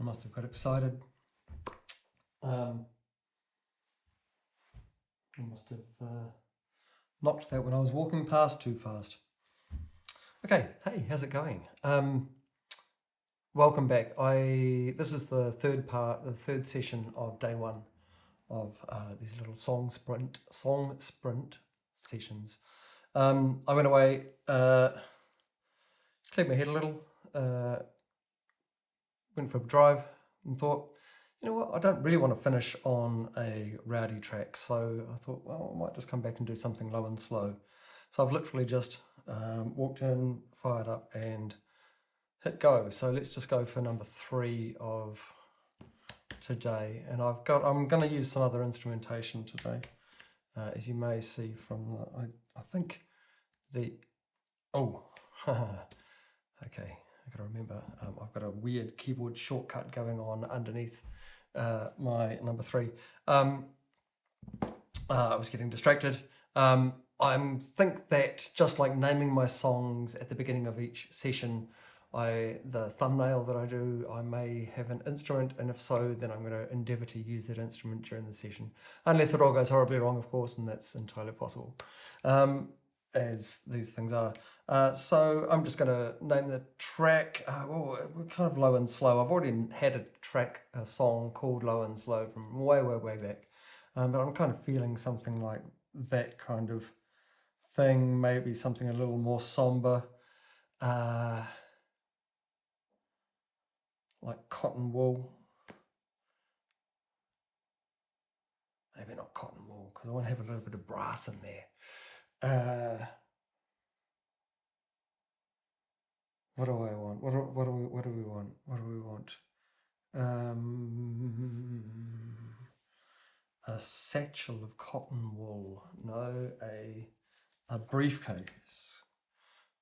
I must have got excited. I must have knocked that when I was walking past too fast. Okay, hey, how's it going? Welcome back. This is the third session of day one of these little song sprint sessions. I went away, cleared my head a little, went for a drive and thought, you know what, I don't really want to finish on a rowdy track, so I thought, well, I might just come back and do something low and slow. So I've literally just walked in, fired up and hit go. So let's just go for number 3 of today. And I'm going to use some other instrumentation today, as you may see from the, I think the, okay, I got to remember, I've got a weird keyboard shortcut going on underneath my number 3. I was getting distracted. I think that just like naming my songs at the beginning of each session, the thumbnail that I do, I may have an instrument, and if so, then I'm going to endeavour to use that instrument during the session. Unless it all goes horribly wrong, of course, and that's entirely possible, as these things are. So I'm just going to name the track, we're kind of low and slow. I've already had a song called Low and Slow from way back, but I'm kind of feeling something like that kind of thing, maybe something a little more somber, like Cotton Wool. Maybe not Cotton Wool, because I want to have a little bit of brass in there. What do I want? What do we want? What do we want? A satchel of cotton wool. No, a briefcase.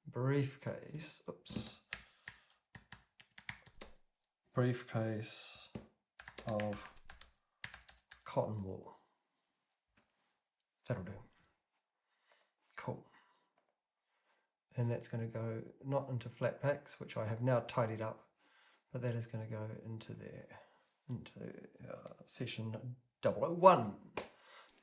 Briefcase. Oops. Briefcase of cotton wool. That'll do. Cool. And that's going to go not into flat packs, which I have now tidied up, but that is going to go into there, into session 001.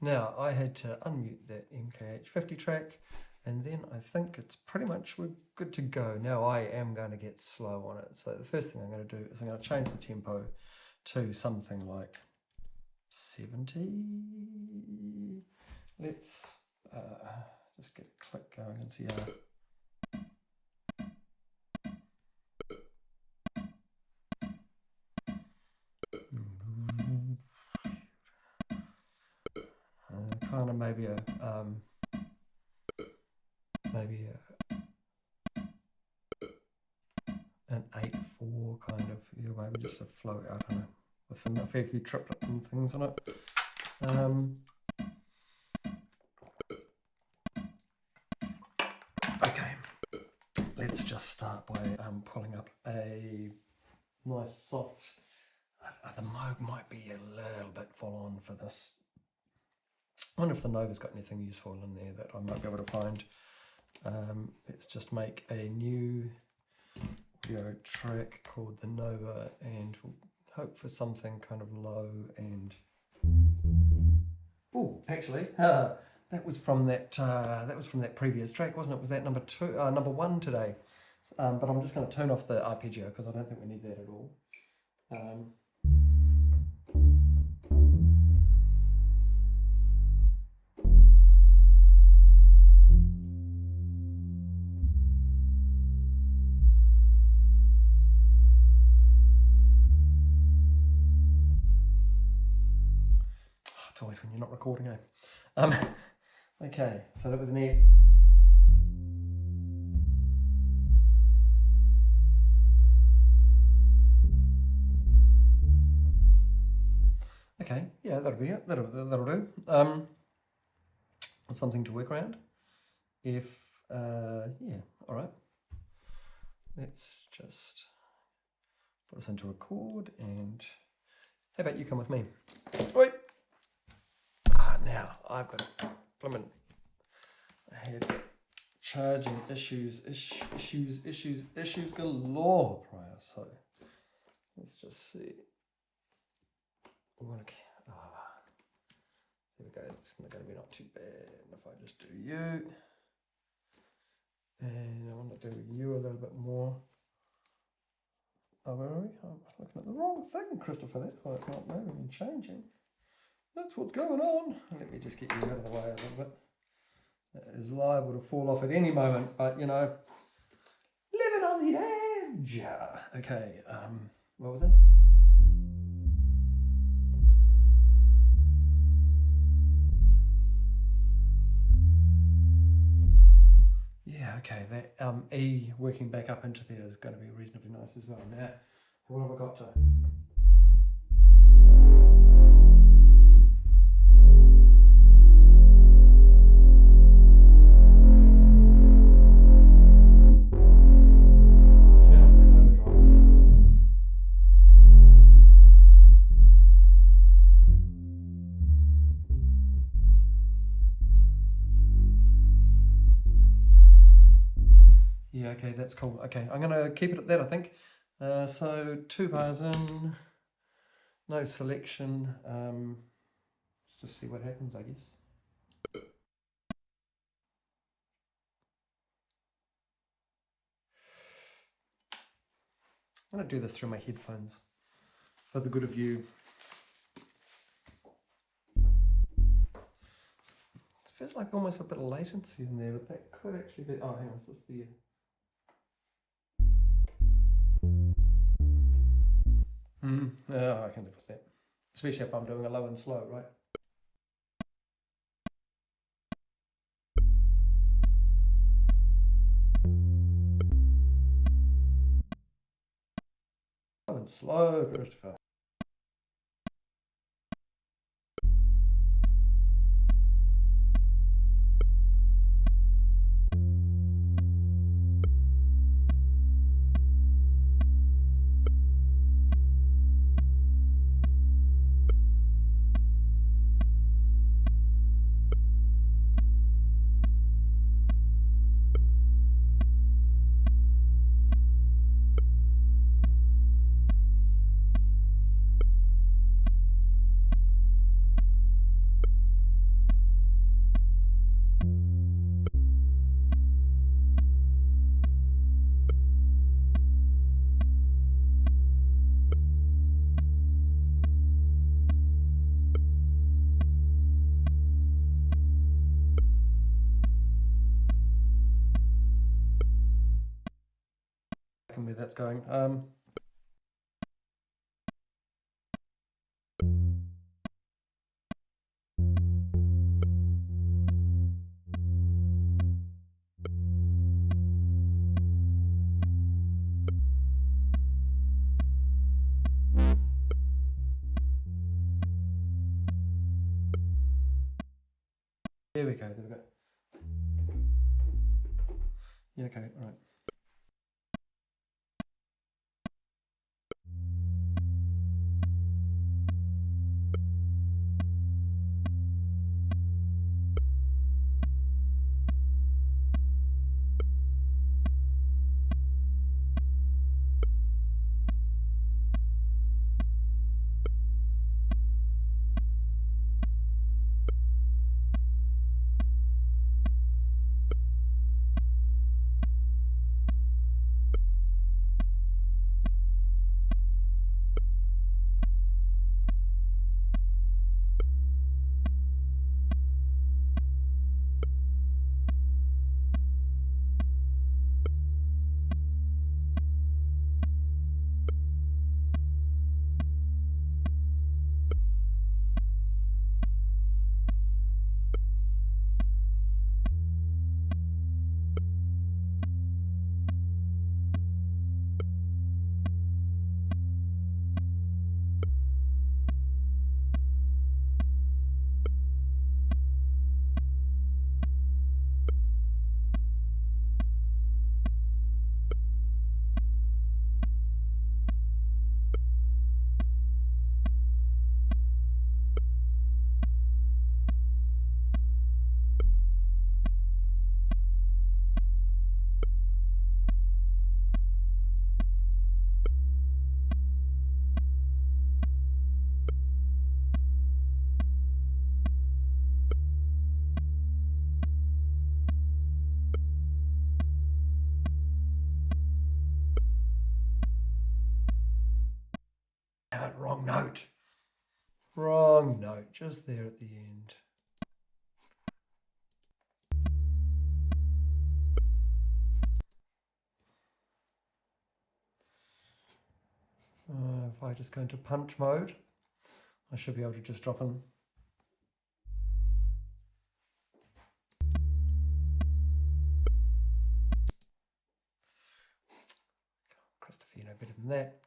Now I had to unmute that MKH50 track, and then I think it's pretty much we're good to go. Now I am going to get slow on it. So the first thing I'm going to do is I'm going to change the tempo to something like 70. Let's just get a click going and see how. Kind of maybe an 8/4 kind of, maybe just a float out on it with a fair few triplets and things on it. Okay, let's just start by pulling up a nice soft. The Moog might be a little bit full on for this. I wonder if the Nova's got anything useful in there that I might be able to find. Let's just make a new audio track called the Nova, and we'll hope for something kind of low and. Oh, actually, that was from that previous track, wasn't it? Was that number 1 today? But I'm just going to turn off the arpeggio because I don't think we need that at all. It's always when you're not recording, eh? Okay, so that was an F. Okay, yeah, that'll be it. That'll do. Something to work around. Yeah, all right. Let's just put us into record, and how about you come with me? Wait. Now I've got blimmin'. I had charging issues galore prior, so Let's just see. We want to, there we go. It's going to be not too bad. And if I just do you, and I want to do you a little bit more. Oh, where are we? I'm looking at the wrong thing, Christopher. That's why it's not moving and changing. That's what's going on. Let me just get you out of the way a little bit. It is liable to fall off at any moment, but you know, living on the edge. Okay, what was it? Yeah, okay, that E working back up into there is going to be reasonably nice as well. Now, what have I got to? Yeah, okay, that's cool. Okay, I'm going to keep it at that, I think. So 2 bars in, no selection. Let's just see what happens, I guess. I'm going to do this through my headphones for the good of you. It feels like almost a bit of latency in there, but that could actually be. Oh, hang on, is this the. I can live with that. Especially if I'm doing a low and slow, right? Low and slow, Christopher. Where that's going. There we go, there we go. Yeah, okay, all right. wrong note. Wrong note, just there at the end. If I just go into punch mode, I should be able to just drop in. Christopher, you know better than that.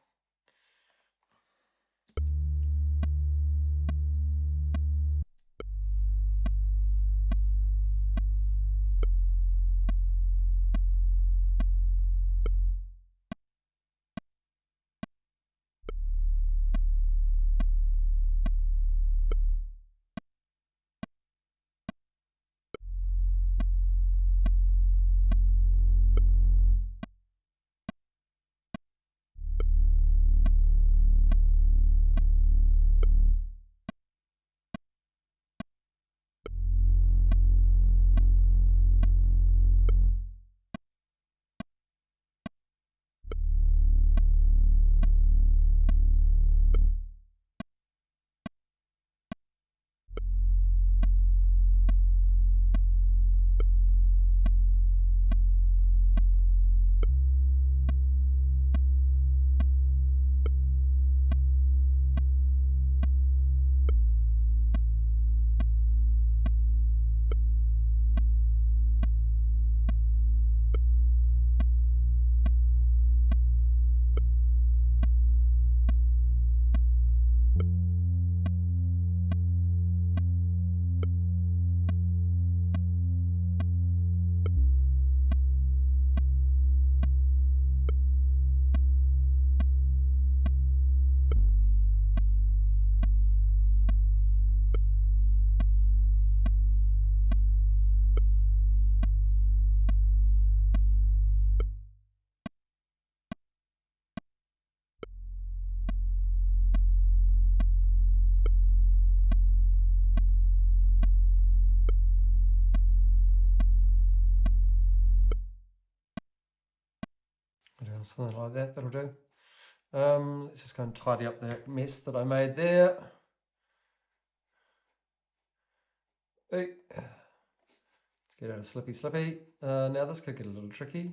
Something like that, that'll do. Let's just go and tidy up that mess that I made there. Hey. Let's get out of slippy. Now this could get a little tricky.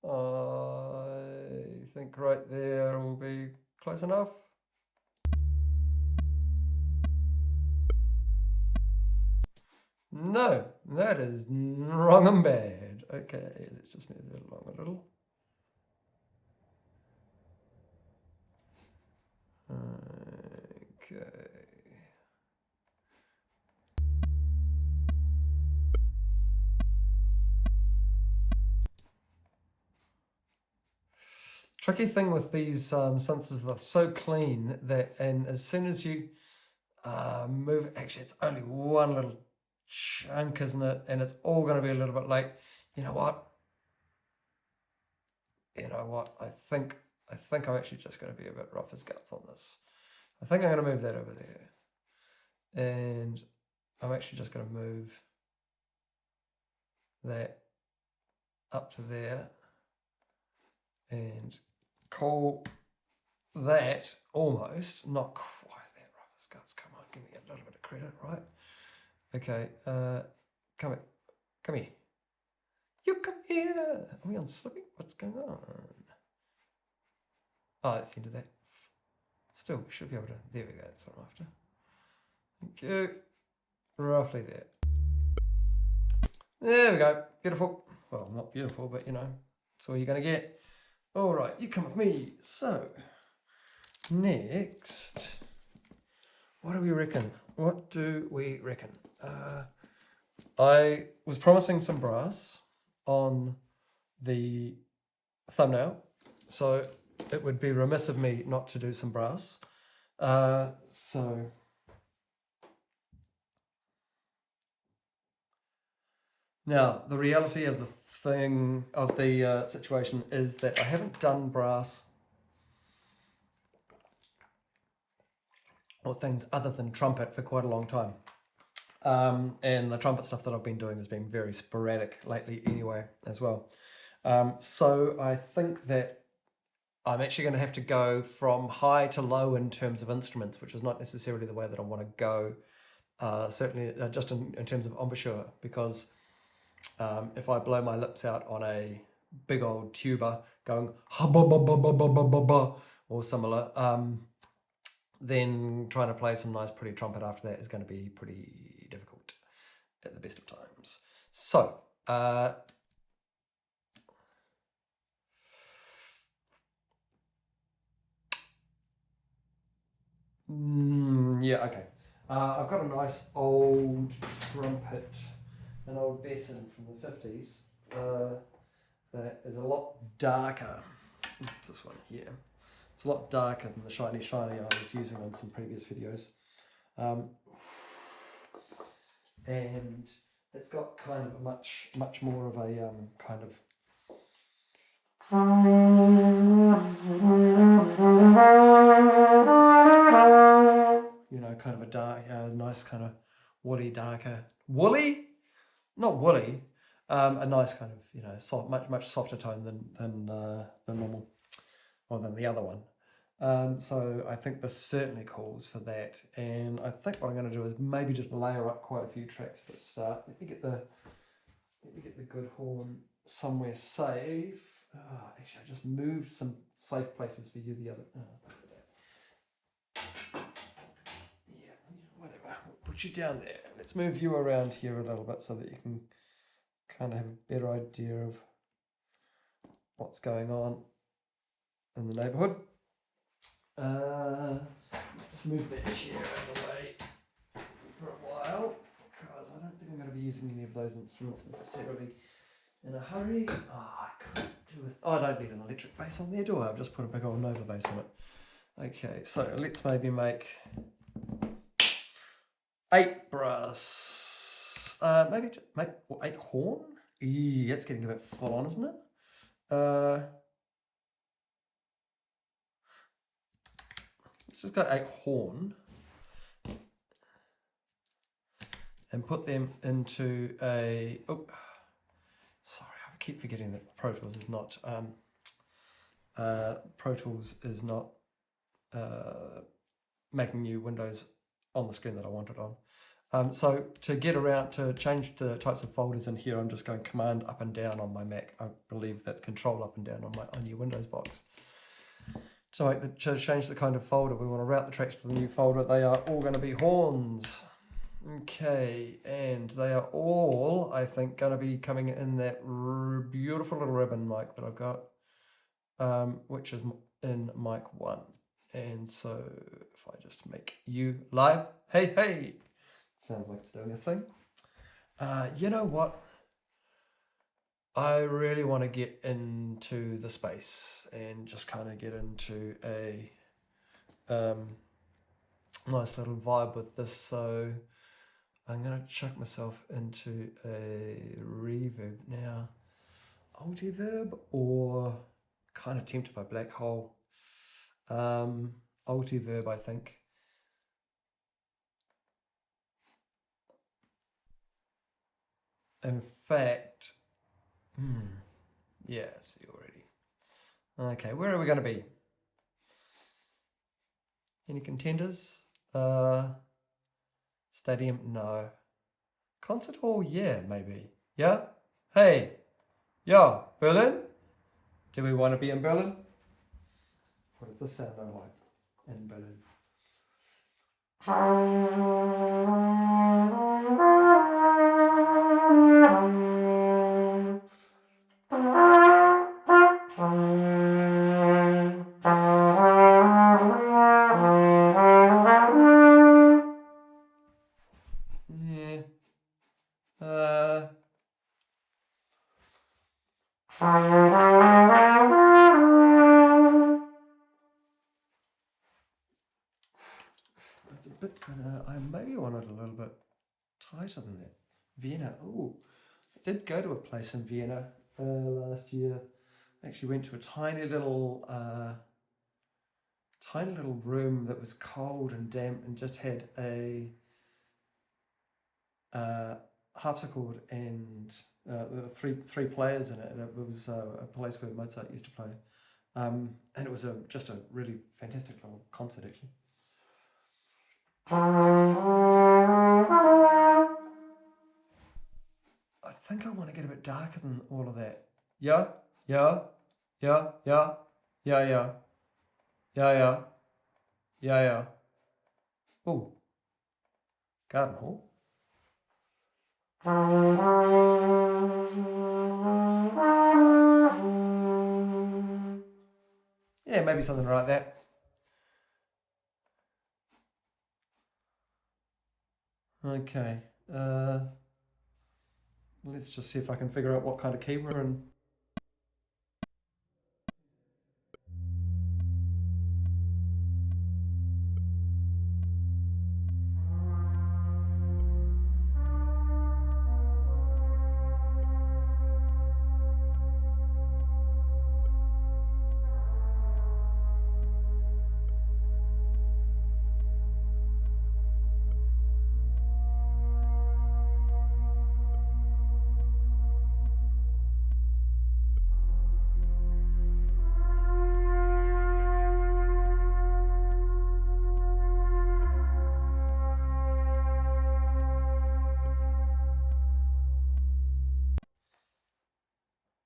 I think right there will be close enough. No, that is wrong and bad. Okay, let's just move that along a little. Okay. Tricky thing with these synths is they're so clean that, and as soon as you move, actually it's only one little chunk, isn't it? And it's all going to be a little bit late. You know what? I think I'm actually just going to be a bit rough as guts on this. I think I'm going to move that over there. And I'm actually just going to move that up to there and call that almost, not quite that rough as guts. Come on, give me a little bit of credit, right? Okay, come here. You come here. Are we on slipping? What's going on? Oh, that's the end of that. Still, we should be able to. There we go. That's what I'm after. Thank you. Roughly there. There we go. Beautiful. Well, not beautiful, but that's all you're going to get. All right, you come with me. So, next, what do we reckon? I was promising some brass on the thumbnail, so it would be remiss of me not to do some brass. So now the reality of the situation is that I haven't done brass or things other than trumpet for quite a long time. And the trumpet stuff that I've been doing has been very sporadic lately anyway as well. So I think that I'm actually going to have to go from high to low in terms of instruments, which is not necessarily the way that I want to go. Certainly just in terms of embouchure, because if I blow my lips out on a big old tuba going ha ba ba ba ba ba ba ba ba or similar, then trying to play some nice pretty trumpet after that is going to be pretty difficult at the best of times. So yeah, okay. I've got a nice old trumpet, an old Besson from the 50s. That is a lot darker. It's this one here. It's a lot darker than the shiny I was using on some previous videos. And it's got kind of a much more of a kind of kind of a dark, nice kind of woolly, darker, woolly, not woolly, a nice kind of soft, much softer tone than normal, or than the other one. So I think this certainly calls for that, and I think what I'm going to do is maybe just layer up quite a few tracks for a start. Let me get the good horn somewhere safe. Actually, I just moved some safe places for you the other. Yeah, whatever. We'll put you down there. Let's move you around here a little bit so that you can kind of have a better idea of what's going on in the neighbourhood. Just move that chair out of the way for a while, because I don't think I'm going to be using any of those instruments necessarily in a hurry. I could do with. I don't need an electric bass on there, do I? I've just put a big old Nova bass on it. Okay, so let's maybe make 8 brass. Maybe 8 horn. Yeah, it's getting a bit full on, isn't it? Let's just go 8 horn and put them into a. Oh, sorry, I keep forgetting that Pro Tools is not. Making new windows on the screen that I want it on. So to get around to change the types of folders in here, I'm just going Command up and down on my Mac. I believe that's Control up and down on your Windows box. So to change the kind of folder, we want to route the tracks to the new folder. They are all going to be horns. Okay, and they are all, I think, going to be coming in that beautiful little ribbon mic that I've got, which is in mic 1. And so if I just make you live, hey, sounds like it's doing a thing. You know what? I really want to get into the space and just kind of get into a nice little vibe with this. So I'm going to chuck myself into a reverb now. Multiverb, or kind of tempted by Black Hole. Multiverb, I think. In fact, yeah, I see already. Okay, where are we going to be? Any contenders? Stadium? No. Concert hall? Yeah, maybe. Yeah? Hey! Yeah, Berlin? Do we want to be in Berlin? What does this sound like in Berlin? Yeah. That's a bit kind of. I maybe want it a little bit tighter than that. Vienna. Oh, I did go to a place in Vienna last year. I actually went to a tiny little room that was cold and damp and just had a harpsichord and three players in it. And it was a place where Mozart used to play. And it was just a really fantastic little concert, actually. I think I want to get a bit darker than all of that. Yeah, yeah, yeah, yeah, yeah, yeah, yeah, yeah, yeah, yeah. Oh, garden hall. Yeah, maybe something like that. Okay. Let's just see if I can figure out what kind of key we're in.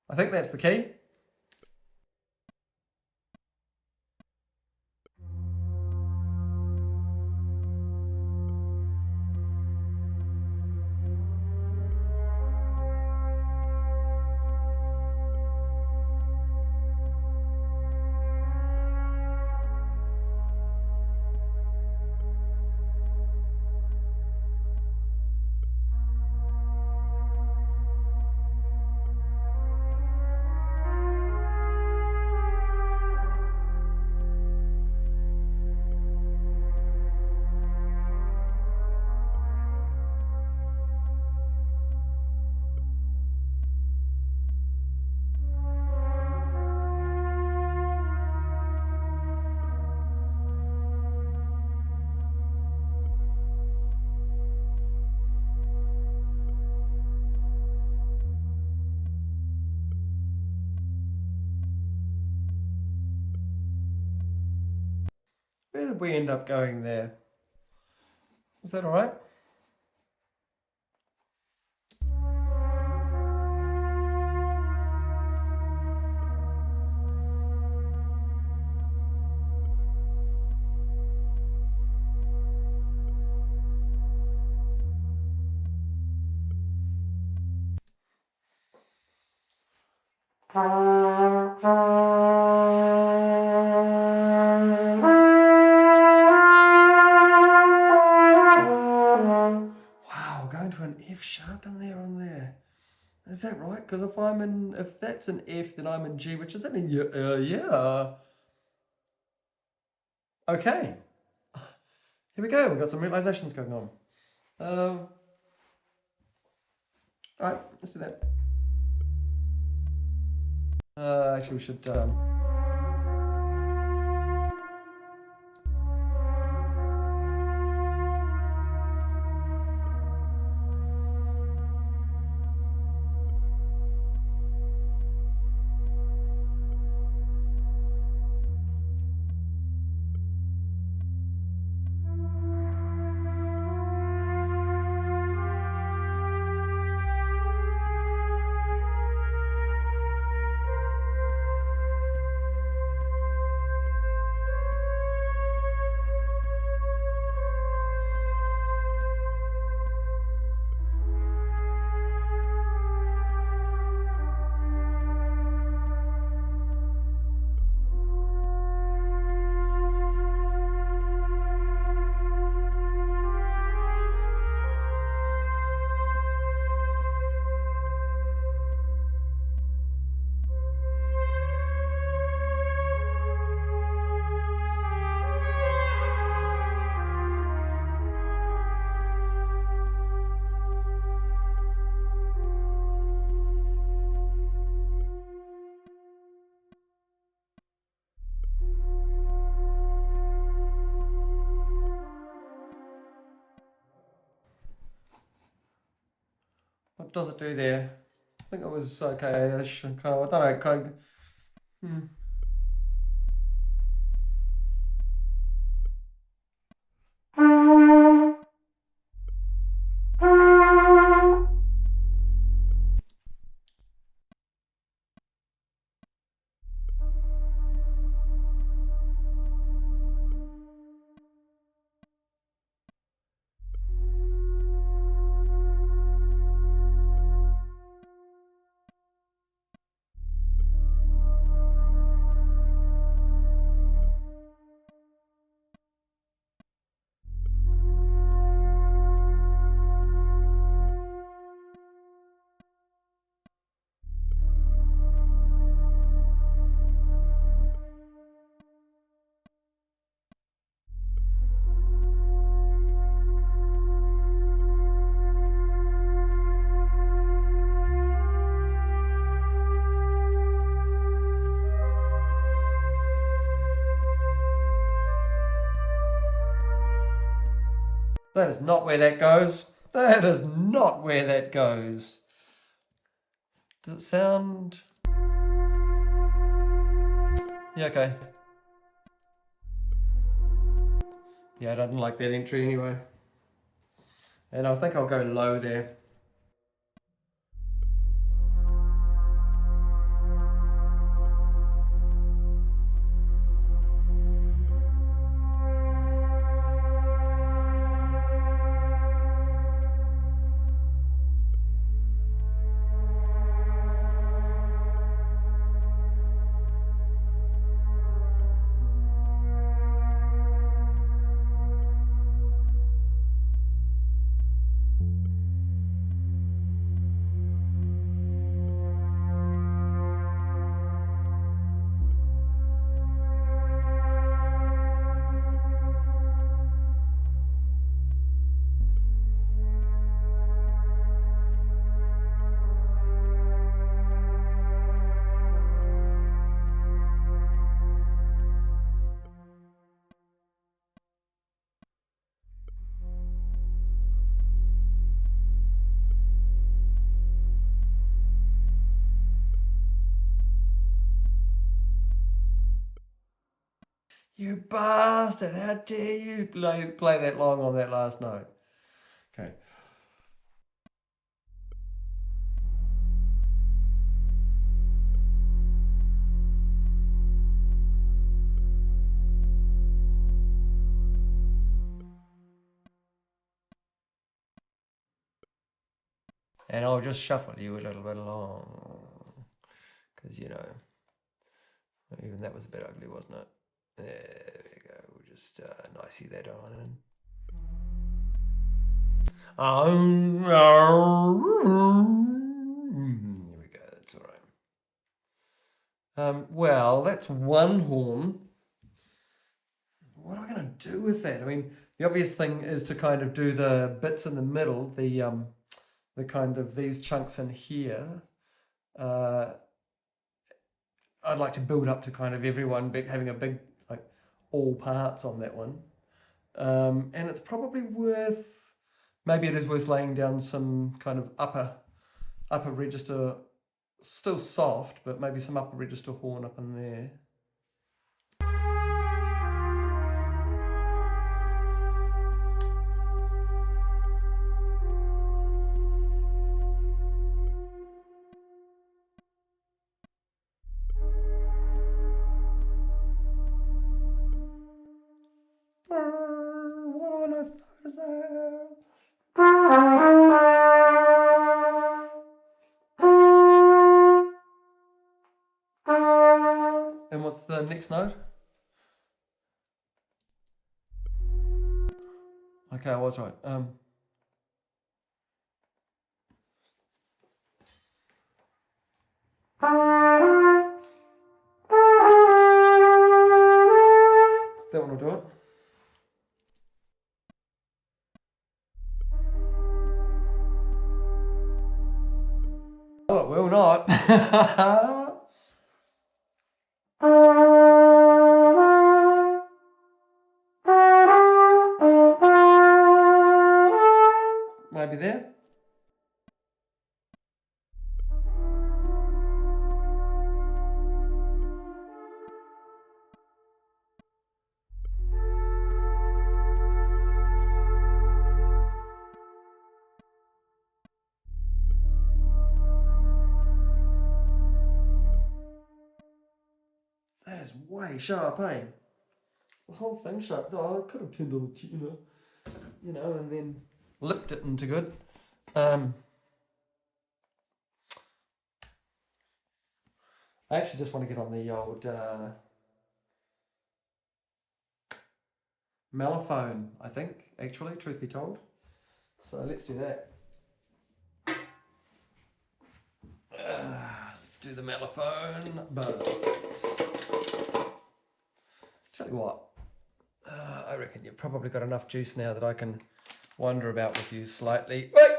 I think that's the key. Where did we end up going there? Is that all right? Wow, going to an F sharp in there on there. Is that right? Because if that's an F, then I'm in G, which is in yeah. Okay. Here we go. We've got some realizations going on. All right, let's do that. Actually, we should. What does it do there? I think it was okay-ish. Kind of, I don't know. That is not where that goes. That is not where that goes. Does it sound... Yeah, okay. Yeah, I don't like that entry anyway. And I think I'll go low there. You bastard, how dare you play that long on that last note. Okay. And I'll just shuffle you a little bit along. Because, you know, even that was a bit ugly, wasn't it? There we go. We'll just nicey that on in. Here we go, that's all right. Well, that's one horn. What am I going to do with that? I mean, the obvious thing is to kind of do the bits in the middle, the kind of these chunks in here. I'd like to build up to kind of everyone having a big, like, all parts on that one. And it's probably worth, maybe it is worth laying down some kind of upper register, still soft, but maybe some upper register horn up in there. What on earth is that? And what's the next note? Okay, I was right. That one will do it. Oh, it will not. Maybe there. That is way sharp, eh? The whole thing sharp. Oh, I could have turned on the and then lipped it into good. I actually just want to get on the old mellophone, I think, actually, truth be told. So let's do that. Let's do the mellophone buds. Tell you what, I reckon you've probably got enough juice now that I can wander about with you slightly. Wait!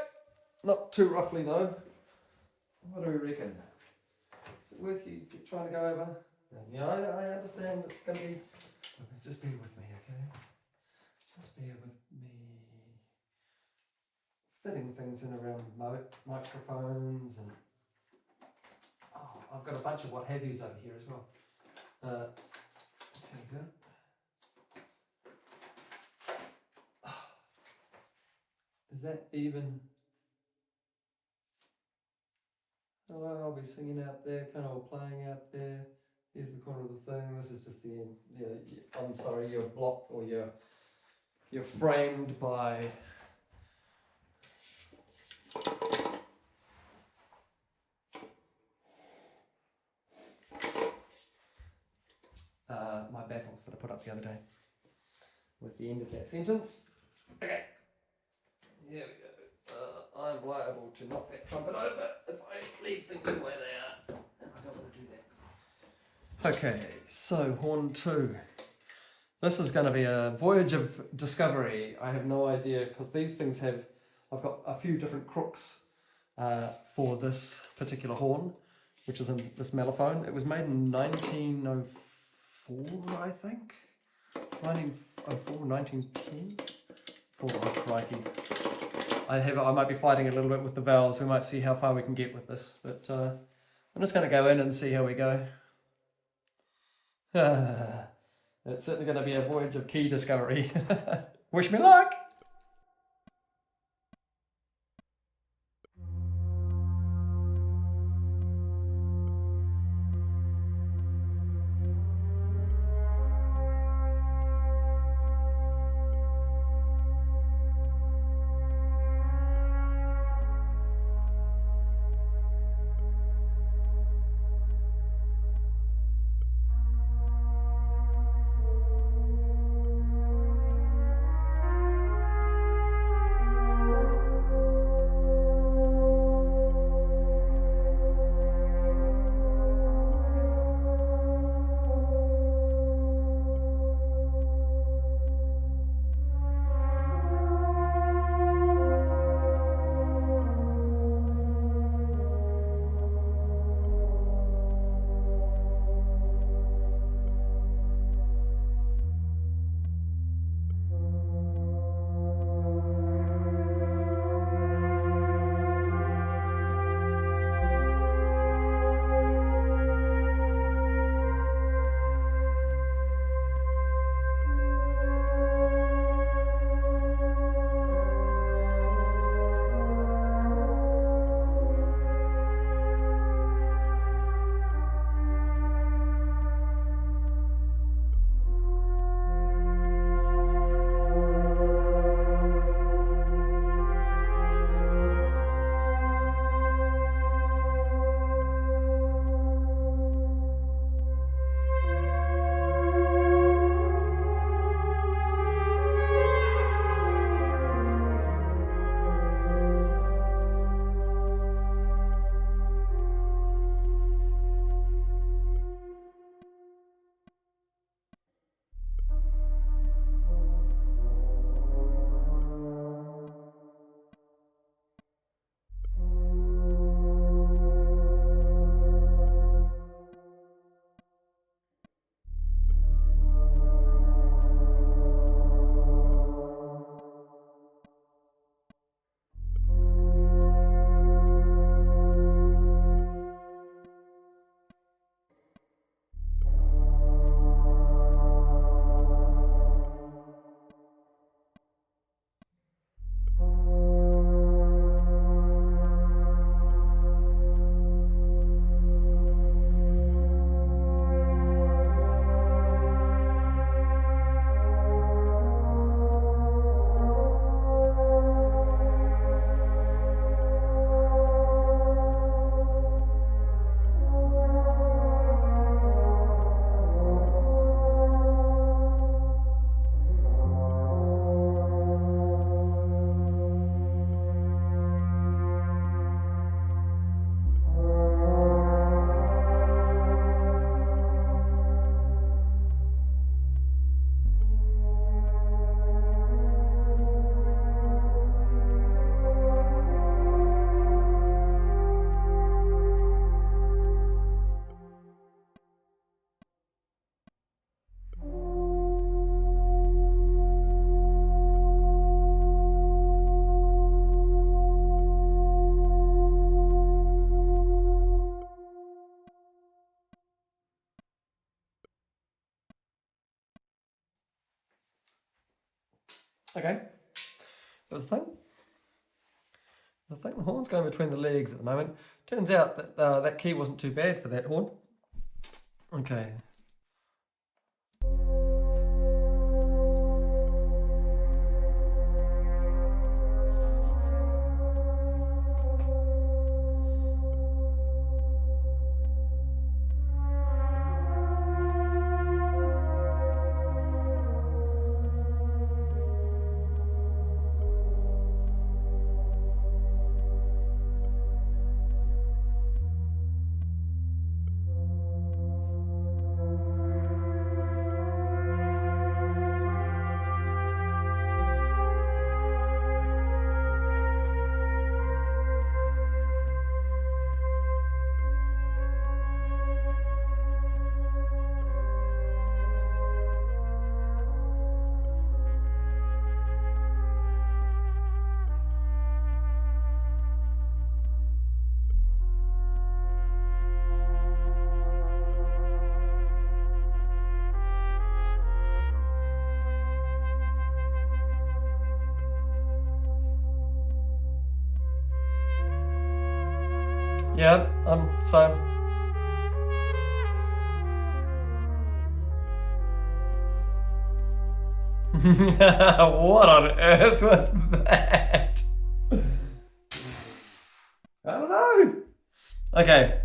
Not too roughly though. What do we reckon? Is it worth you trying to go over? Yeah, I understand it's going to be... Just bear with me, okay? Just bear with me. fitting things in around microphones and I've got a bunch of what have yous over here as well. Turns out. Is that even? Hello, I'll be singing out there, kind of playing out there. Here's the corner of the thing. This is just the end. Yeah, I'm sorry, you're blocked or you're framed by my baffles that I put up the other day. Was the end of that sentence. Okay. Here we go. I'm liable to knock that trumpet over if I leave things the way they are. And I don't want to do that. Okay, so horn 2. This is going to be a voyage of discovery. I have no idea because these things have, I've got a few different crooks for this particular horn, which is in this mellophone. It was made in 1904, I think. 1904, 1910? Oh, crikey. I might be fighting a little bit with the valves. We might see how far we can get with this. But I'm just going to go in and see how we go. It's certainly going to be a voyage of key discovery. Wish me luck! Okay, that was the thing. I think the horn's going between the legs at the moment. Turns out that that key wasn't too bad for that horn. Okay. Yeah, so what on earth was that? I don't know. Okay.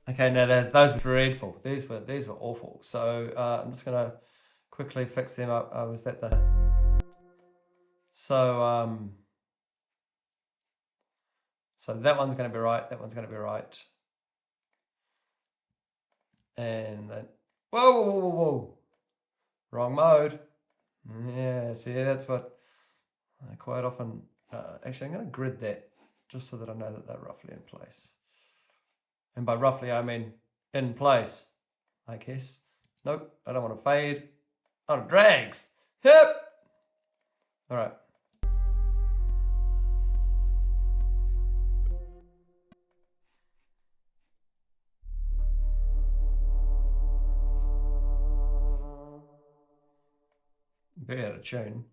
Okay, now those were dreadful. These were awful. So I'm just gonna quickly fix them up. Was that the so so that one's gonna be right, that one's gonna be right. And then whoa. Wrong mode. Yeah, see, that's what I quite often actually I'm gonna grid that just so that I know that they're roughly in place. And by roughly I mean in place, I guess. Nope, I don't want to fade. Oh, it drags. Yep. All right. Very out of tune.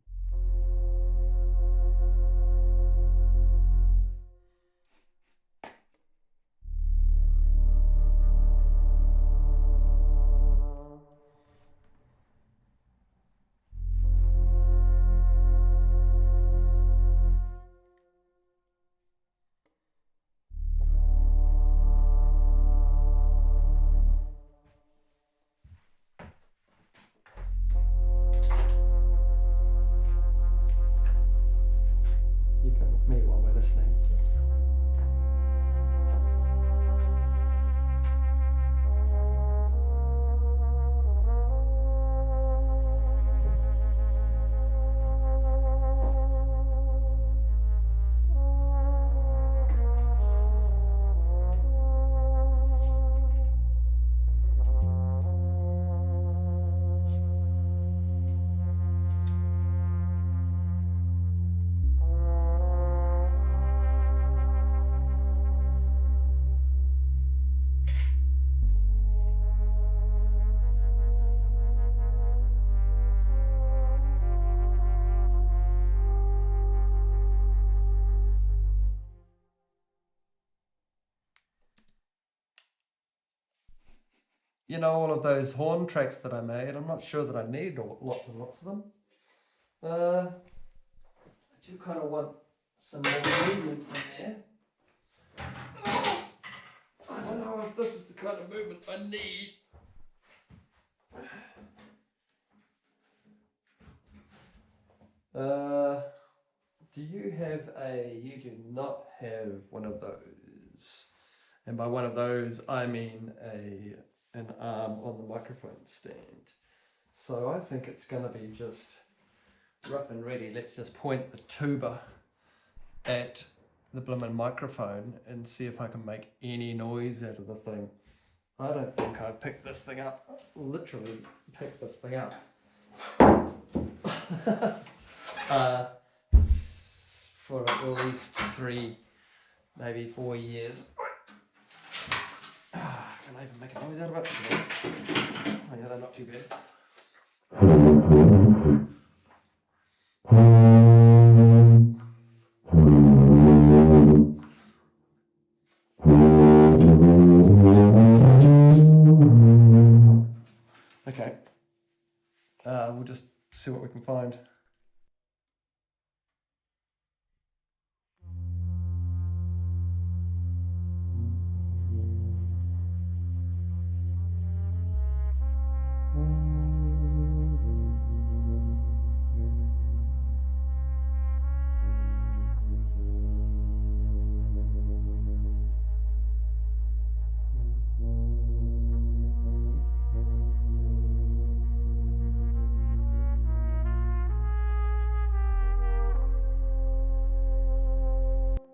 You come with me while we're listening. You know, all of those horn tracks that I made, I'm not sure that I need lots and lots of them. I do kind of want some more movement in there. I don't know if this is the kind of movement I need. Do you have you do not have one of those. And by one of those, I mean an arm on the microphone stand. So I think it's going to be just rough and ready. Let's just point the tuba at the blimmin' microphone and see if I can make any noise out of the thing. I don't think I picked this thing up. Literally picked this thing up. For at least 3, maybe 4 years. Can I even make a noise out of it? Oh yeah, they're not too bad. see what we can find.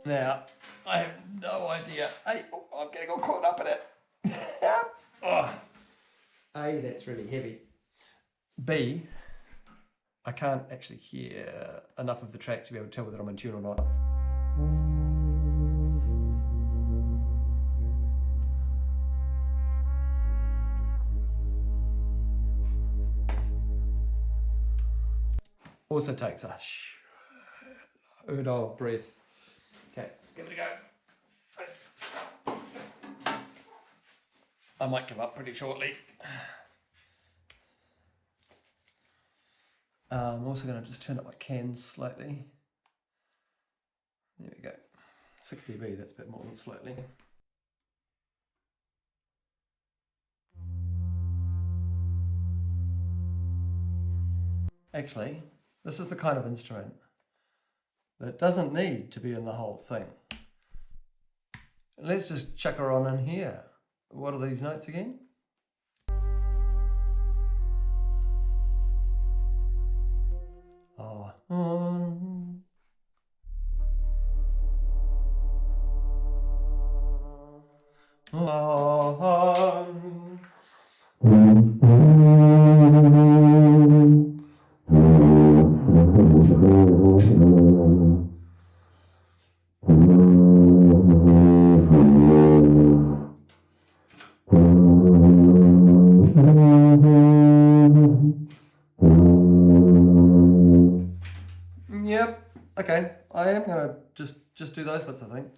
Now, I have no idea. Hey, I'm getting all caught up in it. Oh. A, that's really heavy. B, I can't actually hear enough of the track to be able to tell whether I'm in tune or not. Also takes a shitload of breath. Okay, let's give it a go. I might give up pretty shortly. I'm also going to just turn up my cans slightly. There we go. 6 dB, that's a bit more than slightly. Actually, this is the kind of instrument that doesn't need to be in the whole thing. Let's just chuck her on in here. What are these notes again? Oh. Yep. Okay. I am gonna just do those bits, I think.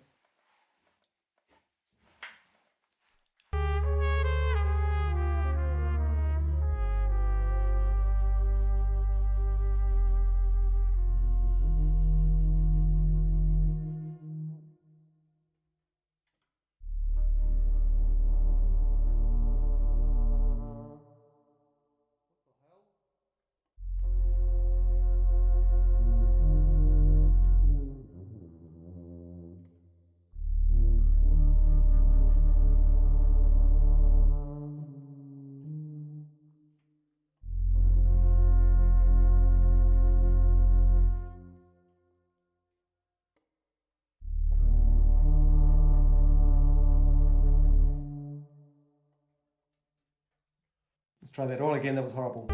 Let's try that all again. That was horrible.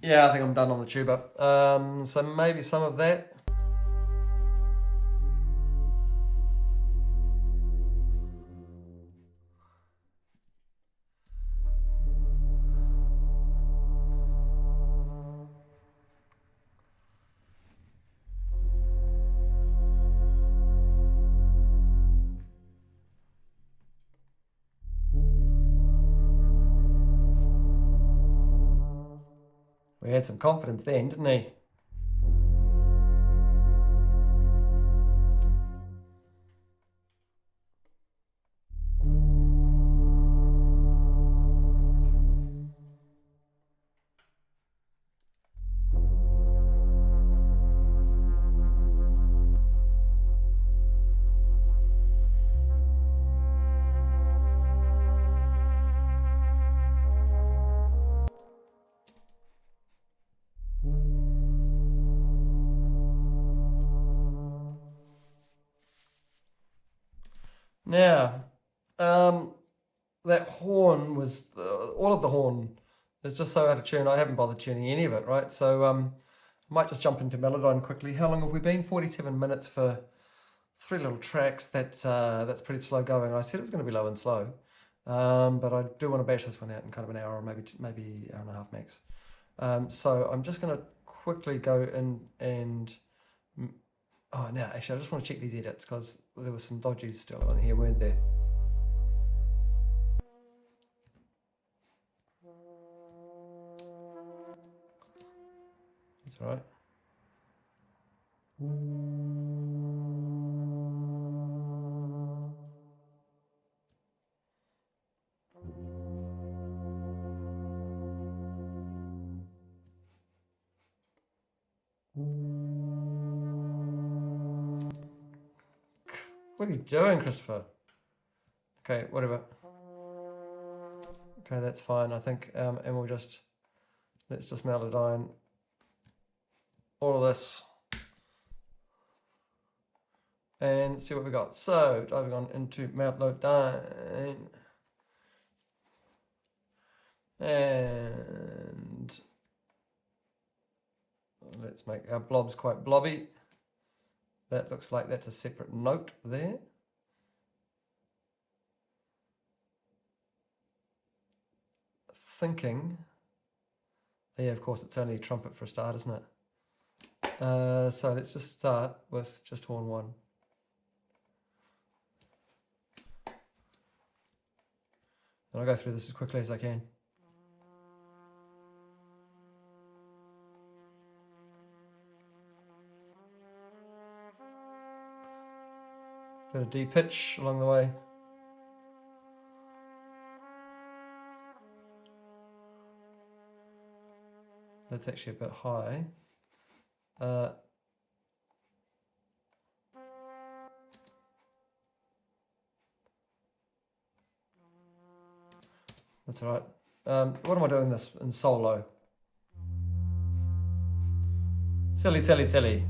Yeah, I think I'm done on the tuba. So maybe some of that. We had some confidence then, didn't he? Now, that horn was, all of the horn is just so out of tune. I haven't bothered tuning any of it, right? So I might just jump into Melodyne quickly. How long have we been? 47 minutes for 3 little tracks. That's pretty slow going. I said it was going to be low and slow, but I do want to bash this one out in kind of an hour or maybe hour and a half max. So I'm just going to quickly go in and... Oh, no, actually, I just want to check these edits because there was some dodgies still on here, weren't there? That's all right. What are you doing, Christopher? Okay, whatever. Okay, that's fine, I think. And we'll just, let's just Melodyne all of this and see what we got. So, diving on into Melodyne. And let's make our blobs quite blobby. That looks like that's a separate note there. Thinking, yeah, of course it's only trumpet for a start, isn't it? So let's just start with just horn 1. And I'll go through this as quickly as I can. Bit of D pitch along the way. That's actually a bit high. That's all right. What am I doing this in solo? Silly, silly, silly.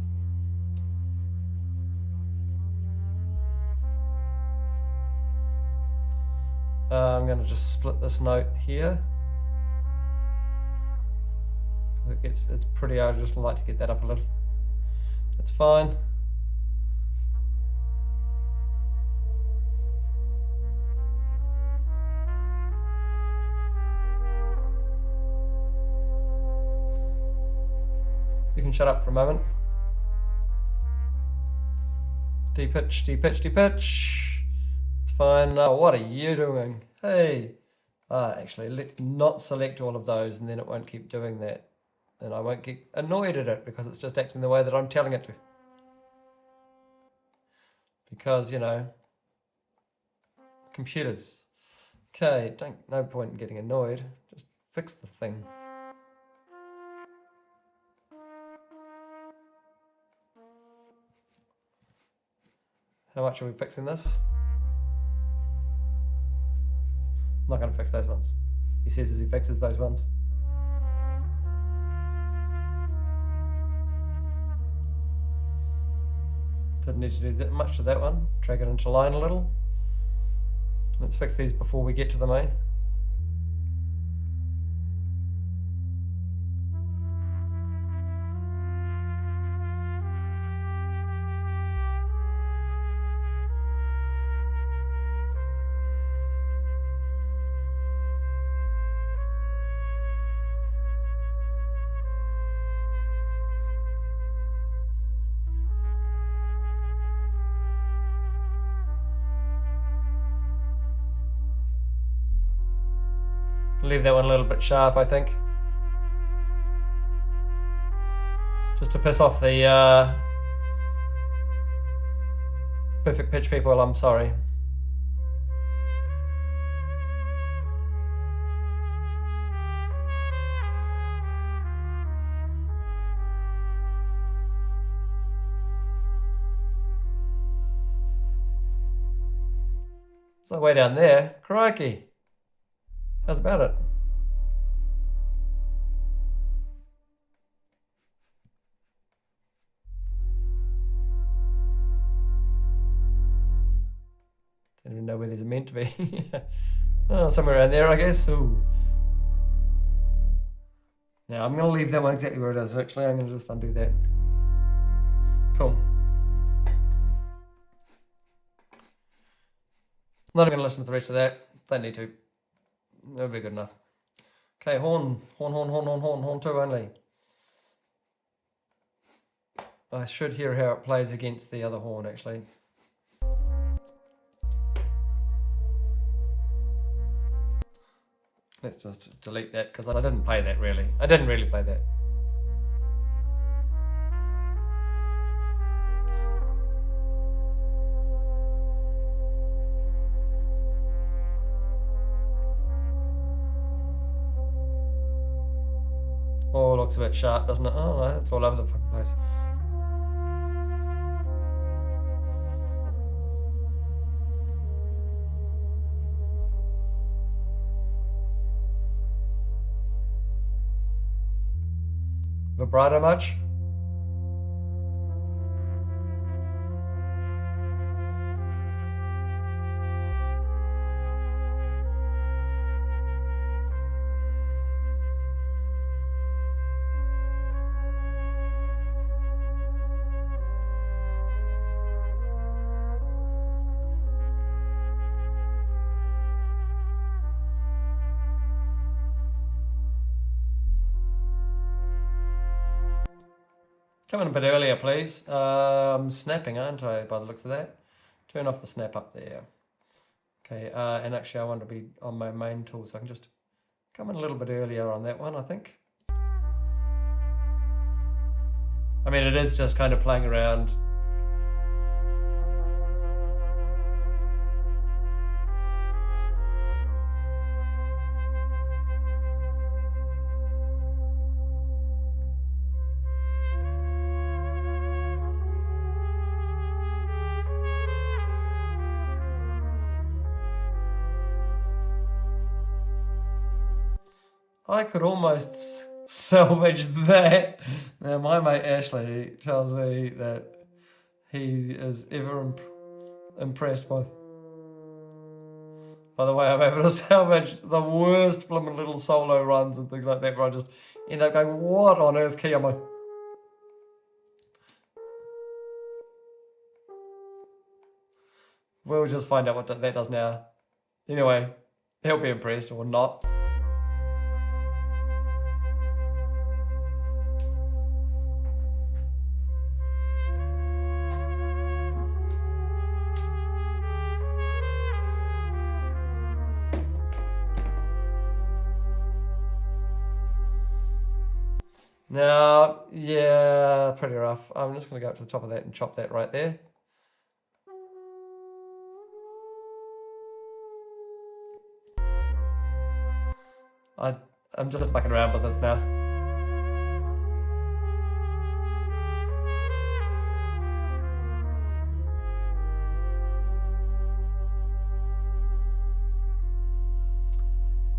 I'm going to just split this note here. It's pretty, I just like to get that up a little. That's fine. You can shut up for a moment. D pitch, D pitch, D pitch. It's fine. Now, what are you doing? Hey. Actually, let's not select all of those and then it won't keep doing that. And I won't get annoyed at it because it's just acting the way that I'm telling it to. Because, you know, computers. Okay, no point in getting annoyed. Just fix the thing. How much are we fixing this? I'm not going to fix those ones. He says as he fixes those ones. Didn't need to do that much to that one. Drag it into line a little. Let's fix these before we get to them, eh? Leave that one a little bit sharp, I think. Just to piss off the perfect pitch people, I'm sorry. It's way down there. Crikey. How's about it? Don't even know where these are meant to be. Oh, somewhere around there, I guess. Ooh. Now, I'm going to leave that one exactly where it is, actually. I'm going to just undo that. Cool. Not even going to listen to the rest of that. Don't need to. That'll be good enough. Okay, horn. Horn 2 only. I should hear how it plays against the other horn, actually. Let's just delete that, because I didn't play that, really. I didn't really play that. Oh, looks a bit sharp, doesn't it? Oh, no, it's all over the fucking place. Vibrato much? Come in a bit earlier, please. Snapping, aren't I, by the looks of that? Turn off the snap up there. Okay, and actually I want to be on my main tool, so I can just come in a little bit earlier on that one, I think. I mean, it is just kind of playing around. I could almost salvage that. Now, my mate Ashley tells me that he is ever impressed by the way I'm able to salvage the worst blooming little solo runs and things like that, where I just end up going, what on earth key am I? We'll just find out what that does now. Anyway, he'll be impressed or not. Now, yeah, pretty rough. I'm just going to go up to the top of that and chop that right there. I'm just fucking around with this now.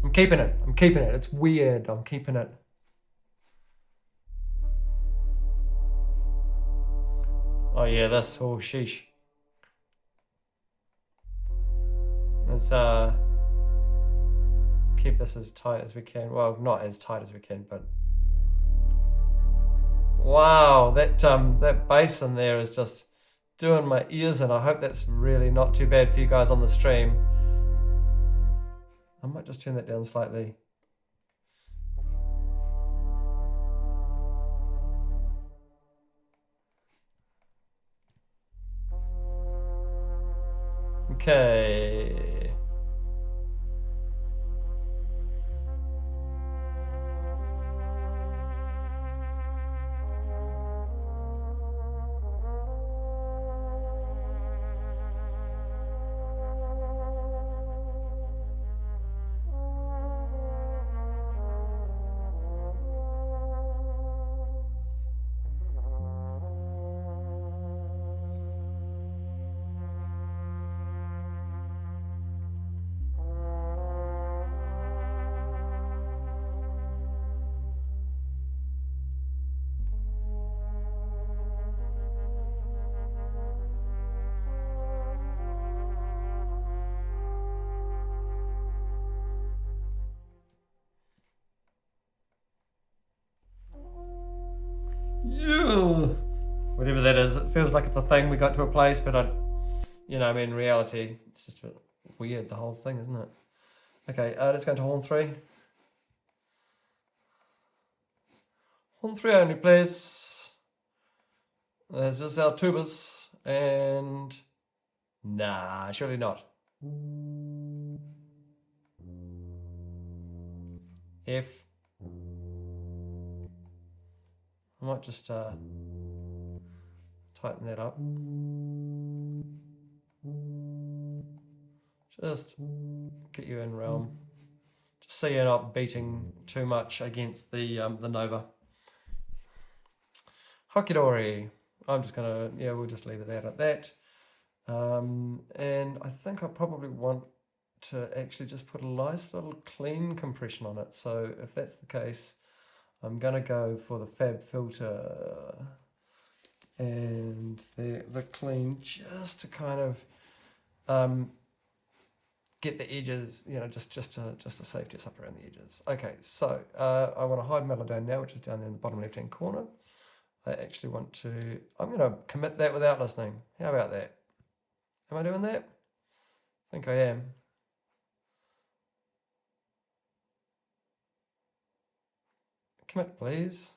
I'm keeping it. I'm keeping it. It's weird. I'm keeping it. Oh yeah, that's oh sheesh. Let's keep this as tight as we can. Well, not as tight as we can, but wow, that bass in there is just doing my ears in. I hope that's really not too bad for you guys on the stream. I might just turn that down slightly. Okay. Whatever that is, it feels like it's a thing we got to a place, but in reality, it's just a bit weird, the whole thing, isn't it? Okay, let's go into horn 3. Horn 3 only, please. There's just our tubas, and nah, surely not. F. I might just tighten that up. Just get you in realm. Just so you're not beating too much against the Nova. Hokidori. I'm just gonna, we'll just leave it there at that. And I think I probably want to actually just put a nice little clean compression on it. So if that's the case, I'm gonna go for the Fab filter and the clean, just to kind of get the edges, just to safety us up around the edges. Okay, so I want to hide Melodone now, which is down there in the bottom left hand corner. I actually want to, I'm going to commit that without listening. How about that? Am I doing that? I think I am. Commit, please.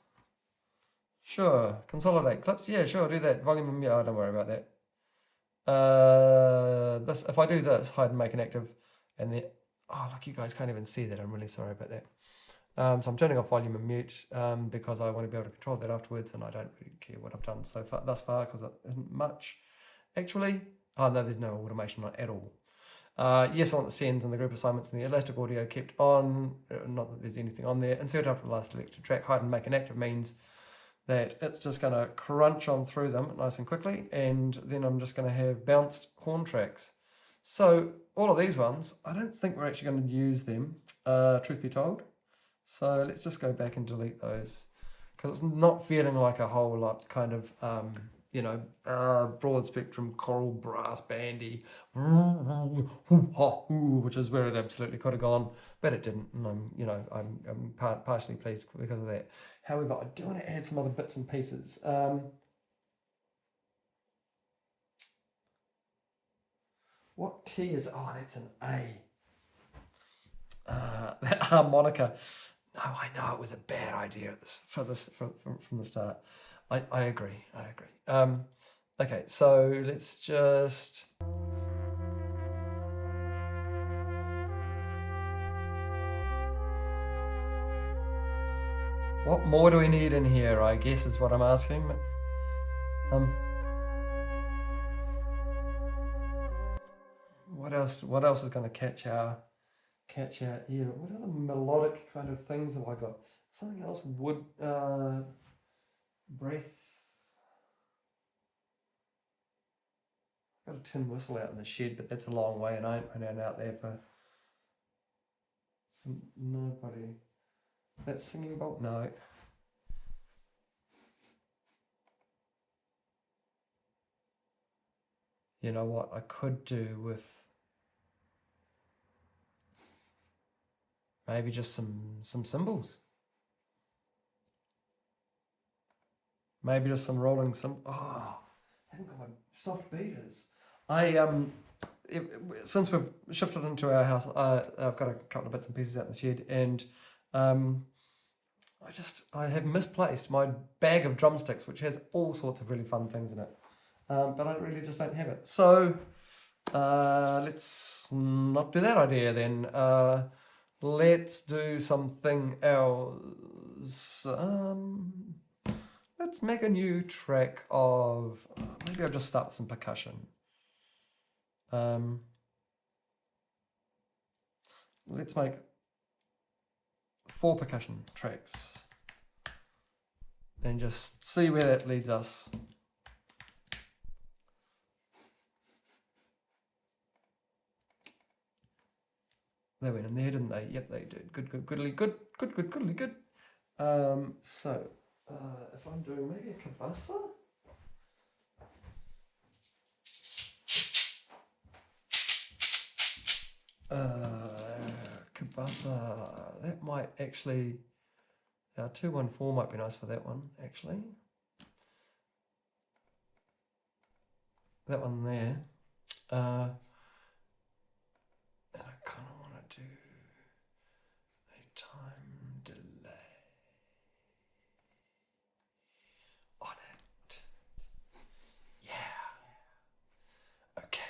Sure. Consolidate clips. Yeah, sure. Do that. Volume. Yeah, don't worry about that. This. If I do this, hide and make inactive, and then look, you guys can't even see that. I'm really sorry about that. So I'm turning off volume and mute because I want to be able to control that afterwards, and I don't really care what I've done so far thus far because it isn't much. Actually, no, there's no automation on it at all. Yes, I want the sends and the group assignments and the elastic audio kept on. Not that there's anything on there. Insert after the last electric track. Hide and make inactive means that it's just going to crunch on through them nice and quickly, and then I'm just going to have bounced horn tracks. So all of these ones, I don't think we're actually going to use them, truth be told. So let's just go back and delete those because it's not feeling like a whole lot kind of, broad spectrum choral brass bandy, which is where it absolutely could have gone, but it didn't. And I'm partially pleased because of that. However, I do want to add some other bits and pieces. What key is? Oh, that's an A. That harmonica. No, I know it was a bad idea from the start. I agree. Okay, so let's just. What more do we need in here, I guess is what I'm asking. What else is going to catch our ear? What other melodic kind of things have I got? Something else would breath. I've got a tin whistle out in the shed, but that's a long way, and I ain't running out there for nobody. That singing bolt? No. You know what I could do with maybe just some cymbals. Maybe just some rolling I haven't got my soft beaters. Since we've shifted into our house, I've got a couple of bits and pieces out in the shed, and I have misplaced my bag of drumsticks, which has all sorts of really fun things in it, but I really just don't have it. So let's not do that idea then. Let's do something else. Let's make a new track of, maybe I'll just start with some percussion. Let's make 4 percussion tracks and just see where that leads us. They went in there, didn't they? Yep, they did. Good. So, if I'm doing maybe a kabasa? Kabasa, that might actually, 214 might be nice for that one, actually. that one there. And I kind of want to do a time delay on it. Yeah. Okay.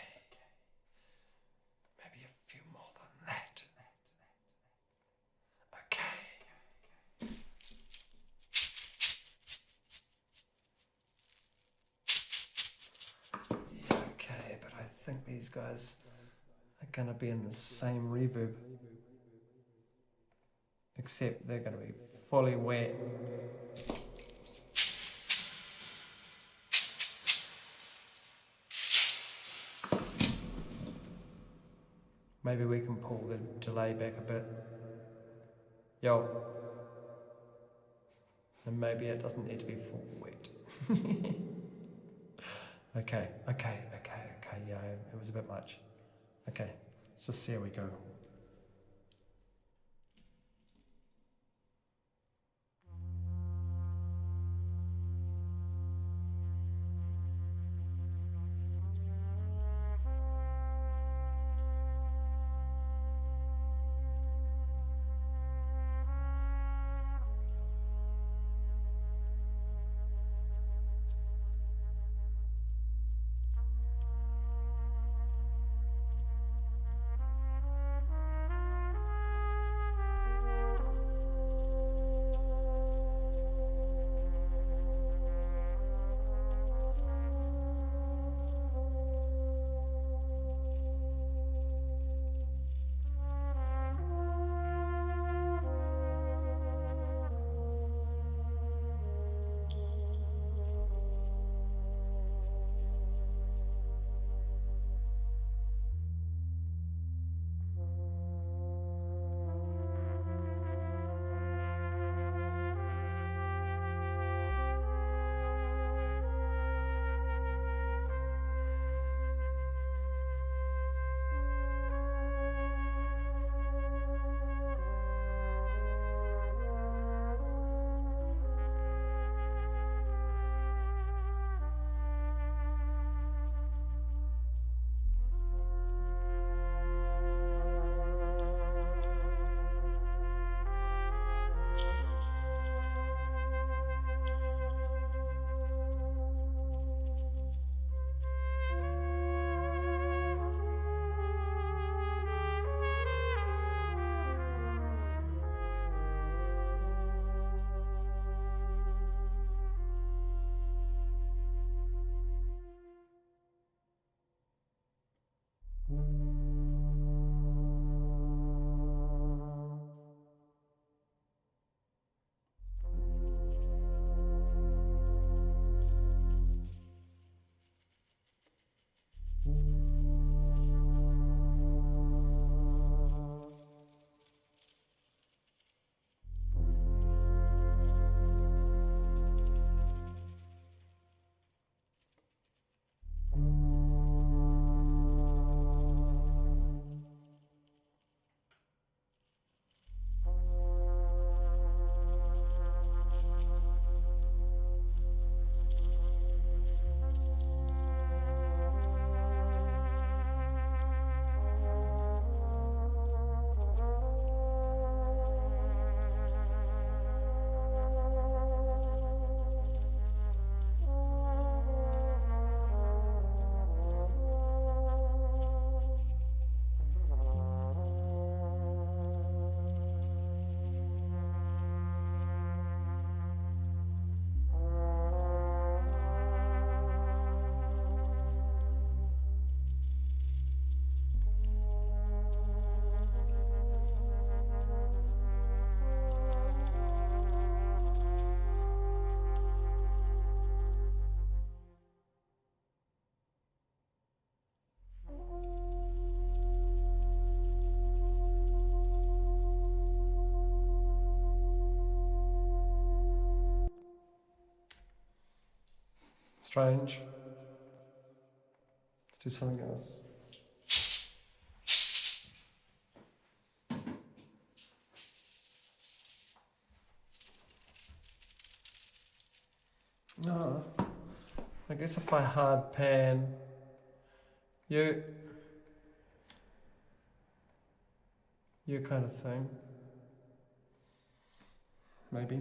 Maybe a few more than that. Okay. Yeah, okay, but I think these guys are going to be in the same reverb, except they're going to be fully wet. Maybe we can pull the delay back a bit. Yo. And maybe it doesn't need to be full wet. Okay, yeah, it was a bit much. Okay, let's just see how we go. Strange. Let's do something else. No, I guess if I hard pan You kind of thing, maybe.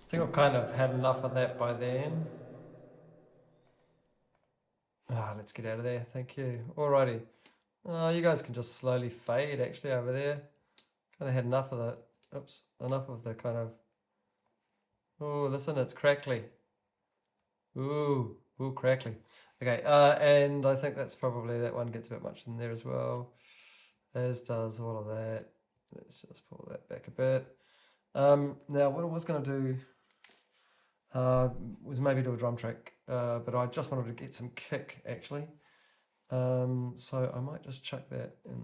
I think I've kind of had enough of that by then. Let's get out of there. Thank you. Alrighty. You guys can just slowly fade actually over there. Kind of had enough of the, enough of the kind of, oh, listen, it's crackly. Ooh, crackly. Okay, and I think that's probably, that one gets a bit much in there as well, as does all of that. Let's just pull that back a bit. Now, what I was going to do was maybe do a drum track, but I just wanted to get some kick actually. So I might just chuck that in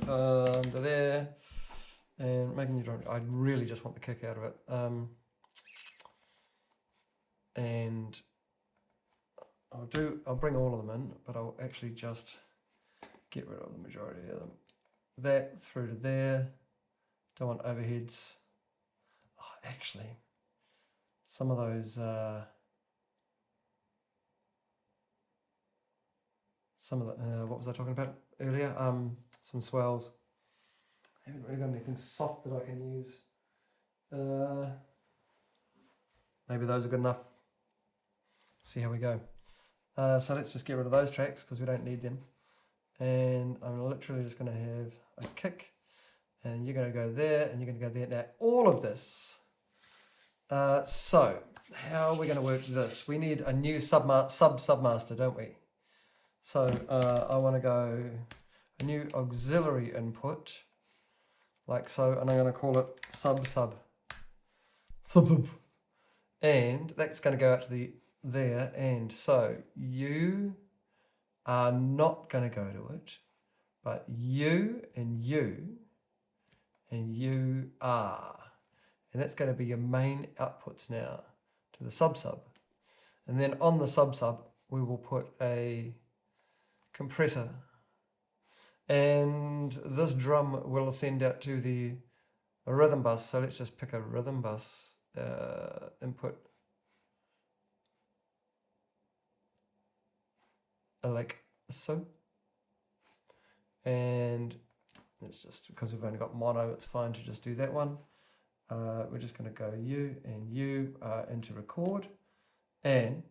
under there and make a new drum. I really just want the kick out of it. And I'll bring all of them in, but I'll actually just get rid of the majority of them. That through to there. Don't want overheads. Actually, some of those, what was I talking about earlier? Some swells. I haven't really got anything soft that I can use. Maybe those are good enough. See how we go. So let's just get rid of those tracks because we don't need them. And I'm literally just going to have a kick, and you're going to go there, and you're going to go there. Now, all of this. So, how are we going to work this? We need a new submaster, don't we? So, I want to go a new auxiliary input. like so, and I'm going to call it sub. And that's going to go out to there, and so you are not going to go to it, but you and you and you are. And that's going to be your main outputs now to the sub. And then on the sub, we will put a compressor. And this drum will send out to the rhythm bus. So let's just pick a rhythm bus input. Like so. And it's just because we've only got mono, it's fine to just do that one. We're just going to go you and you into record. And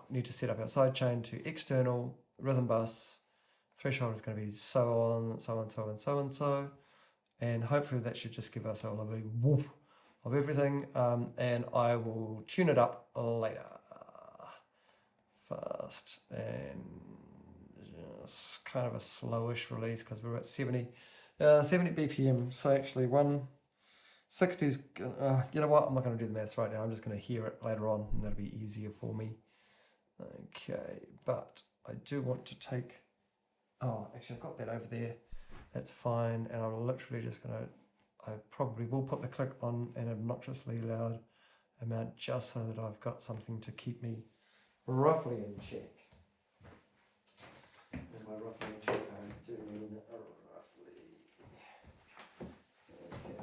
need to set up our sidechain to external rhythm bus. Threshold is going to be so on, so on, so on, so on, so. And hopefully that should just give us all a big whoop of everything. And I will tune it up later. Fast and just kind of a slowish release because we're at 70 BPM. So actually 160's, you know what, I'm not going to do the maths right now. I'm just going to hear it later on and that'll be easier for me. Okay, but I do want to take, actually I've got that over there. That's fine. And I'm literally just going to, I probably will put the click on an obnoxiously loud amount just so that I've got something to keep me roughly in check. And by roughly in check, I do mean roughly. Okay.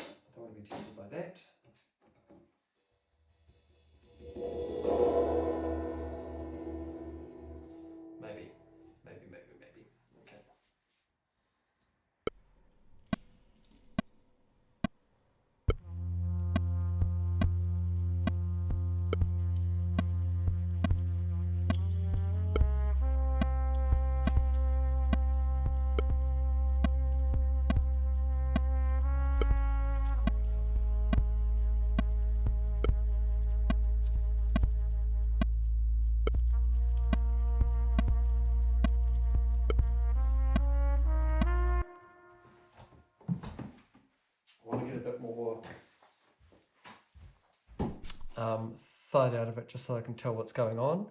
I don't want to be tempted by that. Maybe. Okay. I want to get a bit more thud out of it just so I can tell what's going on.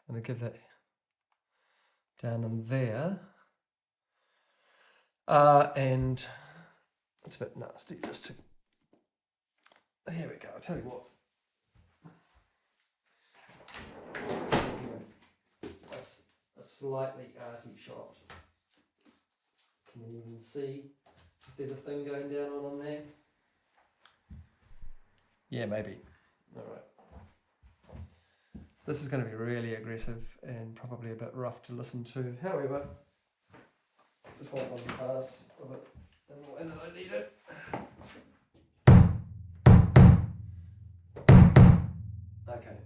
I'm going to give that down in there. And it's a bit nasty just to... Here we go, I'll tell you what. A slightly arty shot. Can you even see if there's a thing going down on there? Yeah, maybe. All right. This is going to be really aggressive and probably a bit rough to listen to. However, just want one pass of it in the way that I need it. Okay.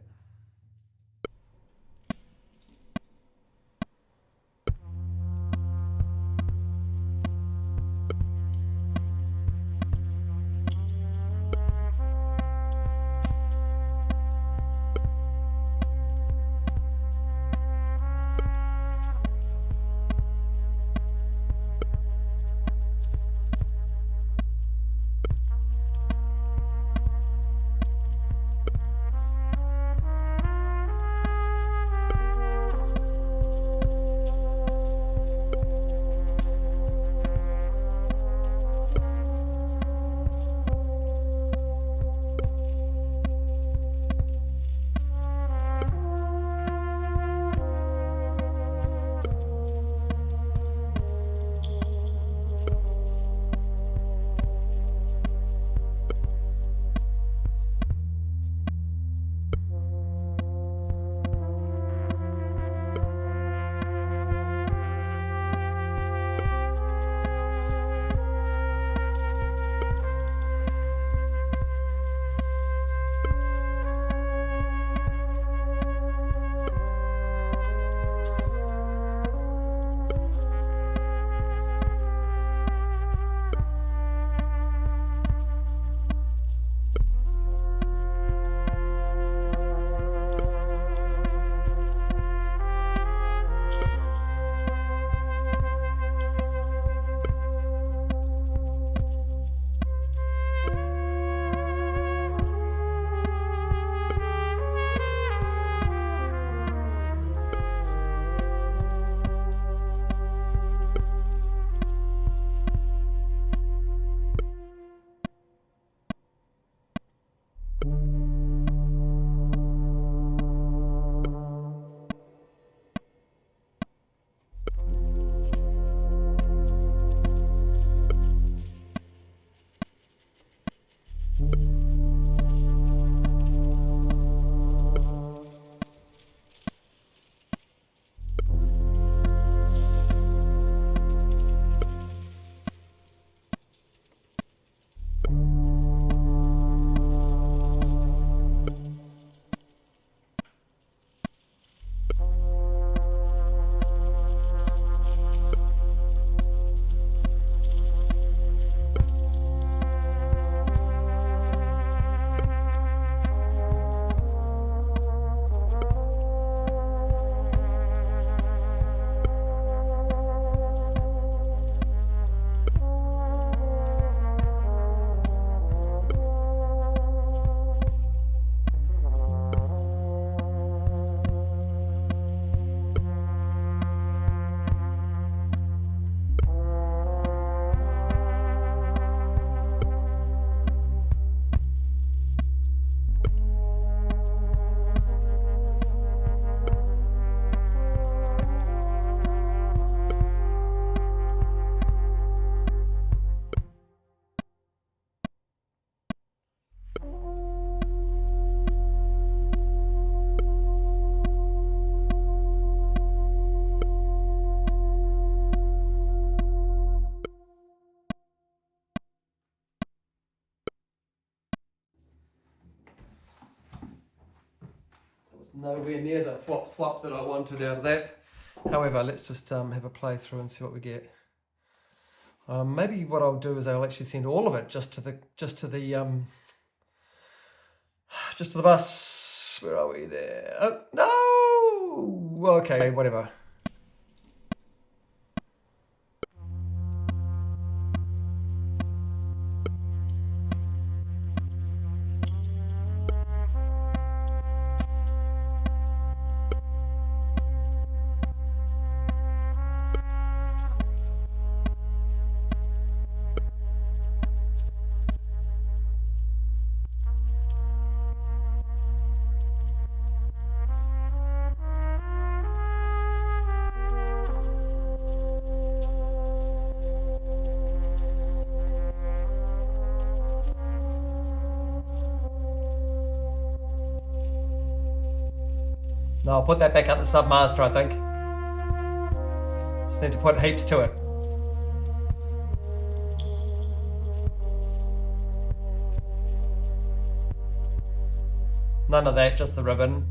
nowhere near the thwop that I wanted out of that. However, let's just have a play through and see what we get. Maybe what I'll do is I'll actually send all of it just to the bus. Where are we there? Oh no! Okay, whatever. No, I'll put that back up the submaster, I think. Just need to put heaps to it. None of that, just the ribbon.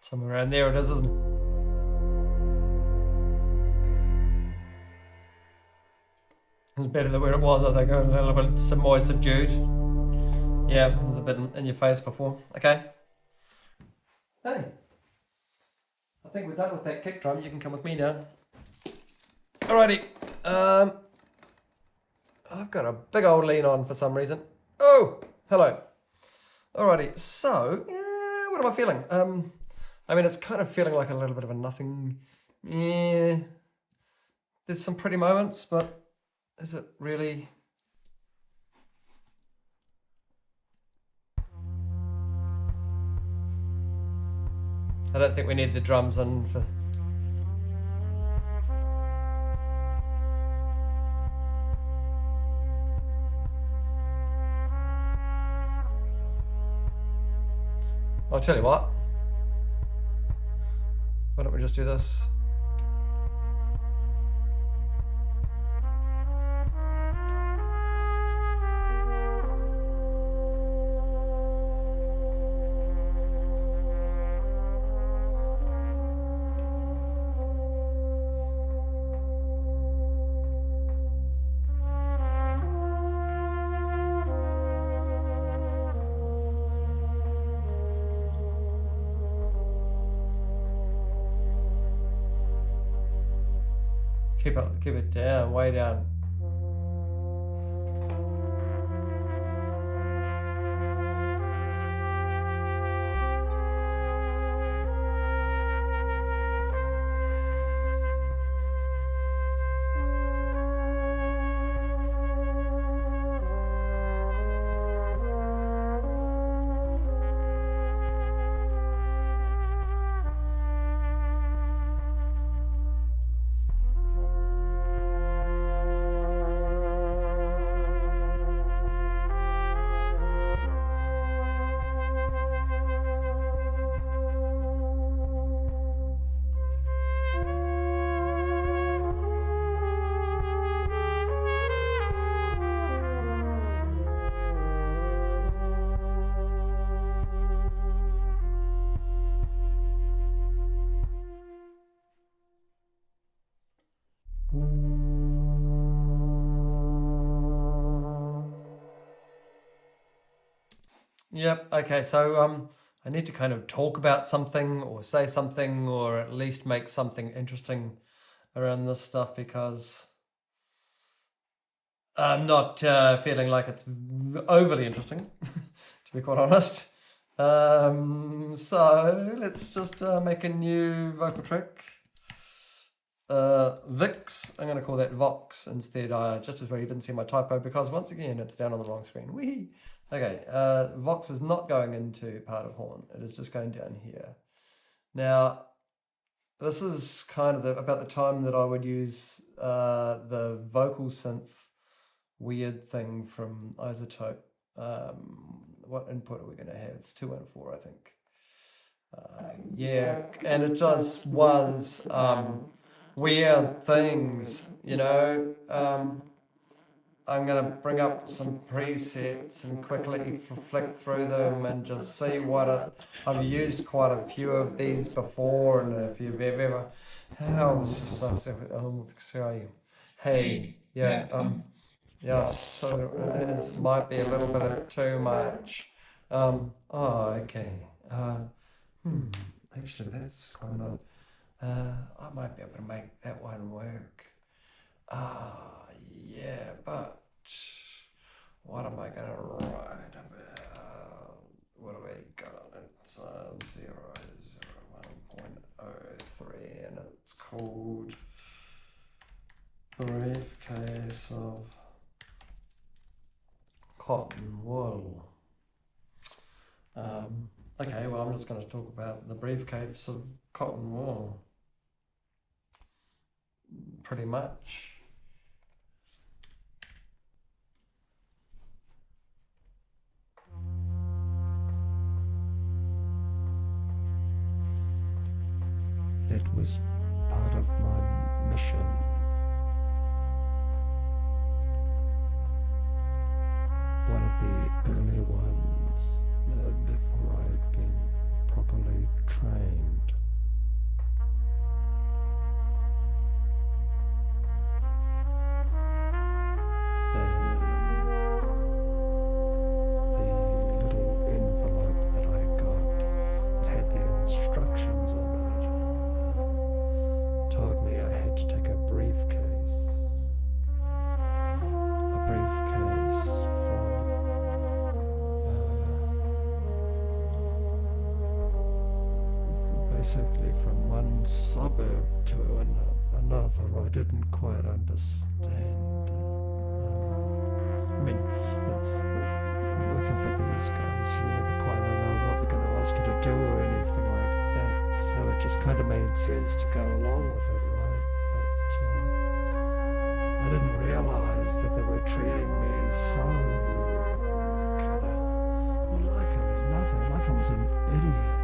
Somewhere around there it is, isn't it? It's better than where it was, I think. A little bit more subdued. Yeah, it was a bit in your face before. Okay. Hey. I think we're done with that kick drum. You can come with me now. Alrighty. I've got a big old lean on for some reason. Oh, hello. Alrighty, so, what am I feeling? I mean, it's kind of feeling like a little bit of a nothing. Yeah, there's some pretty moments, but is it really? I don't think we need the drums in for. I'll tell you what. Why don't we just do this? Keep it down, way down. Yep. Okay. So I need to kind of talk about something or say something or at least make something interesting around this stuff because I'm not feeling like it's overly interesting, to be quite honest. So let's just make a new vocal track. Vix. I'm going to call that Vox instead. Just as well you didn't see my typo because once again it's down on the wrong screen. Whee! Okay, Vox is not going into part of horn. It is just going down here. Now, this is kind of about the time that I would use the vocal synth weird thing from Isotope. What input are we going to have? It's 2 and 4, I think. Yeah, and it just was weird things, you know. I'm going to bring up some presets and quickly flick through them and just see what I've used quite a few of these before, and if you've ever, hey, yeah, so it might be a little bit of too much. Okay. Actually, that's kind of. I might be able to make that one work. Yeah, but what am I gonna write about? What do we got? It's 0.03 and it's called Briefcase of Cotton Wool. Okay, well I'm just going to talk about the briefcase of cotton wool. Pretty much. It was part of my mission. One of the early ones, before I had been properly trained. The little envelope that I got that had the instructions on it told me I had to take a briefcase basically from one suburb to another. I didn't quite understand. I mean, working for these guys, you never quite know what they're going to ask you to do or anything like that. So it just kind of made sense to go along with it, right? But I didn't realize that they were treating me so kind of like I was nothing, like I was an idiot.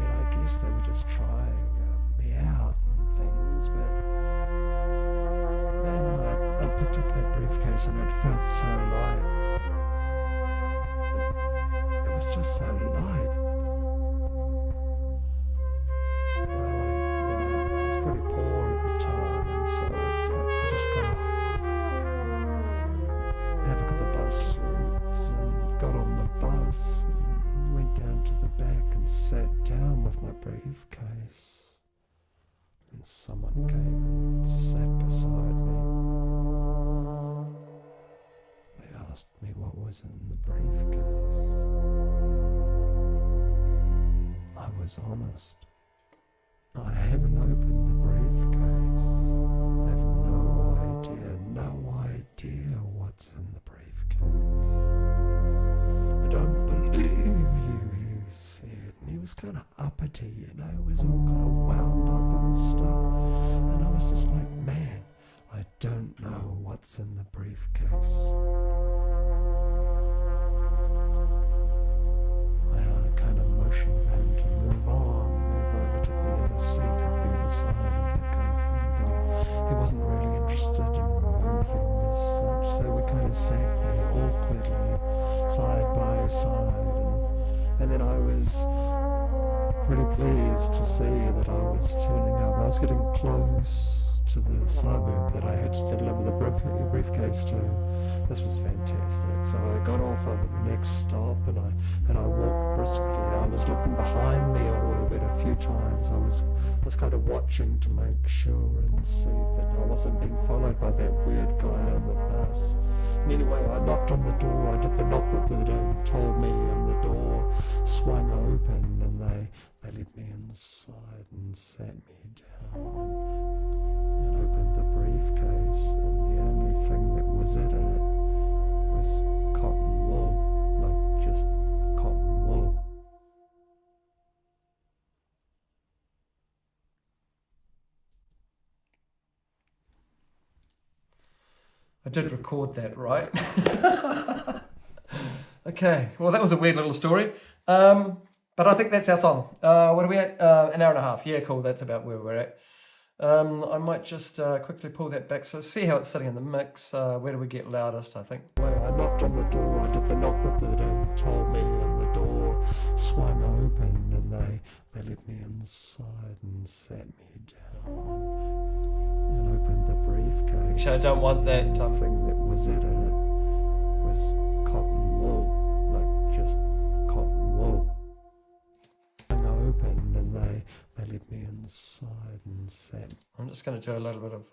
I guess they were just trying me out and things, but man, I picked up that briefcase and it felt so light. It was just so light. Well, I was pretty poor at the time, and so I just kind of had to look at the bus routes and got on the bus. Went down to the back and sat down with my briefcase, and someone came and sat beside me. They asked me what was in the briefcase. I was honest. I haven't opened the briefcase. I have no idea what's in the briefcase. I don't believe you, he said. And he was kind of uppity, you know, he was all kind of wound up and stuff. And I was just like, man, I don't know what's in the briefcase. I kind of motioned for him to move over to the other seat, have the other side of that kind of thing. But he wasn't really interested in moving as such, so we kind of sat there awkwardly, side by side, and then I was pretty pleased to see that I was turning up. I was getting close to the suburb that I had to deliver the briefcase to. This was fantastic. So I got off over the next stop and I walked briskly. I was looking behind me a wee bit a few times. I was kind of watching to make sure and see that I wasn't being followed by that weird guy on the bus. And anyway, I knocked on the door. I did the knock that they told me, and the door swung open, and they let me inside and sat me down and opened the briefcase, and the only thing that was in it was cotton wool, like just cotton wool. I did record that, right? Okay, well that was a weird little story. But I think that's our song. What are we at? An hour and a half. Yeah, cool, that's about where we're at. I might just quickly pull that back. So see how it's sitting in the mix. Where do we get loudest, I think? Well, I knocked on the door. I did the knock that they told me, and the door swung open, and they let me inside and sat me down and opened the briefcase. Actually, I don't want that. The thing that was in it was cotton wool, like just cotton wool. Open, and they let me inside and sat. I'm just going to do a little bit of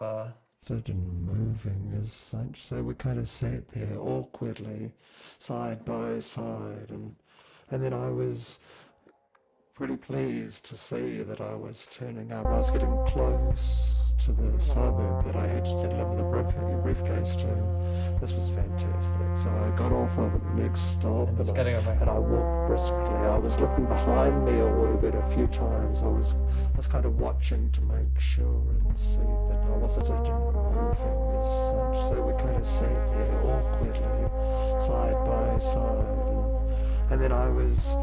and moving as such, so we kind of sat there awkwardly, side by side, and then I was pretty pleased to see that I was turning up. I was getting close to the suburb that I had to deliver the briefcase to. This was fantastic. So I got off over the next stop and I walked briskly. I was looking behind me a wee bit a few times. I was kind of watching to make sure and see that I wasn't moving as such. So we kind of sat there awkwardly, side by side, and then I was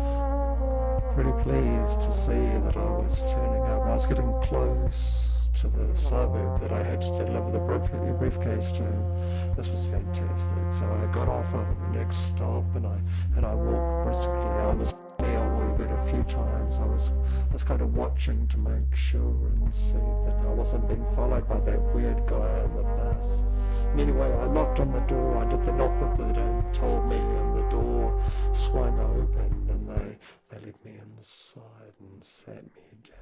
pretty pleased to see that I was turning up. I was getting close to the suburb that I had to deliver the briefcase to. This was fantastic. So I got off over the next stop and I walked briskly. I was there a wee bit a few times. I was kind of watching to make sure and see that I wasn't being followed by that weird guy on the bus. And anyway, I knocked on the door. I did the knock that they told me, and the door swung open, and they let me inside and sat me down.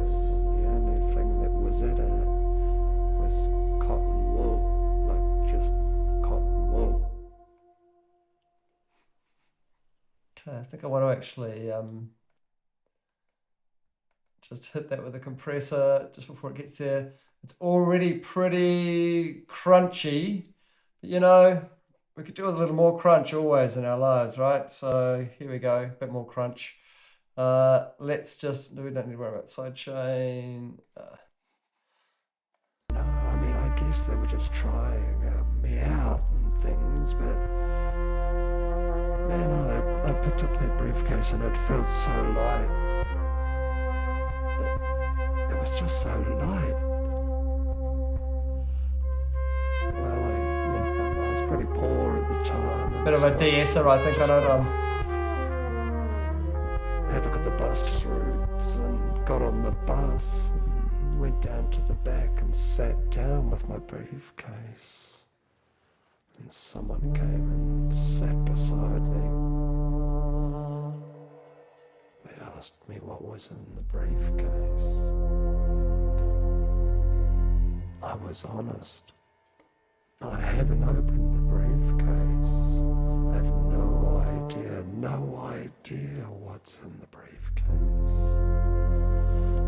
The only thing that was in it was cotton wool, like just cotton wool. Okay, I think I want to actually just hit that with a compressor just before it gets there. It's already pretty crunchy, but you know, we could do with a little more crunch always in our lives, right? So here we go, a bit more crunch. Let's just, we don't need to worry about sidechain. No, I mean, I guess they were just trying me out and things, but man, I picked up that briefcase and it felt so light. It was just so light. Well, I was pretty poor at the time. Bit of a de-esser, I think. I know. Had to look at the bus routes and got on the bus and went down to the back and sat down with my briefcase. And someone came and sat beside me. They asked me what was in the briefcase. I was honest. I haven't opened the briefcase. I have no idea what's in the briefcase.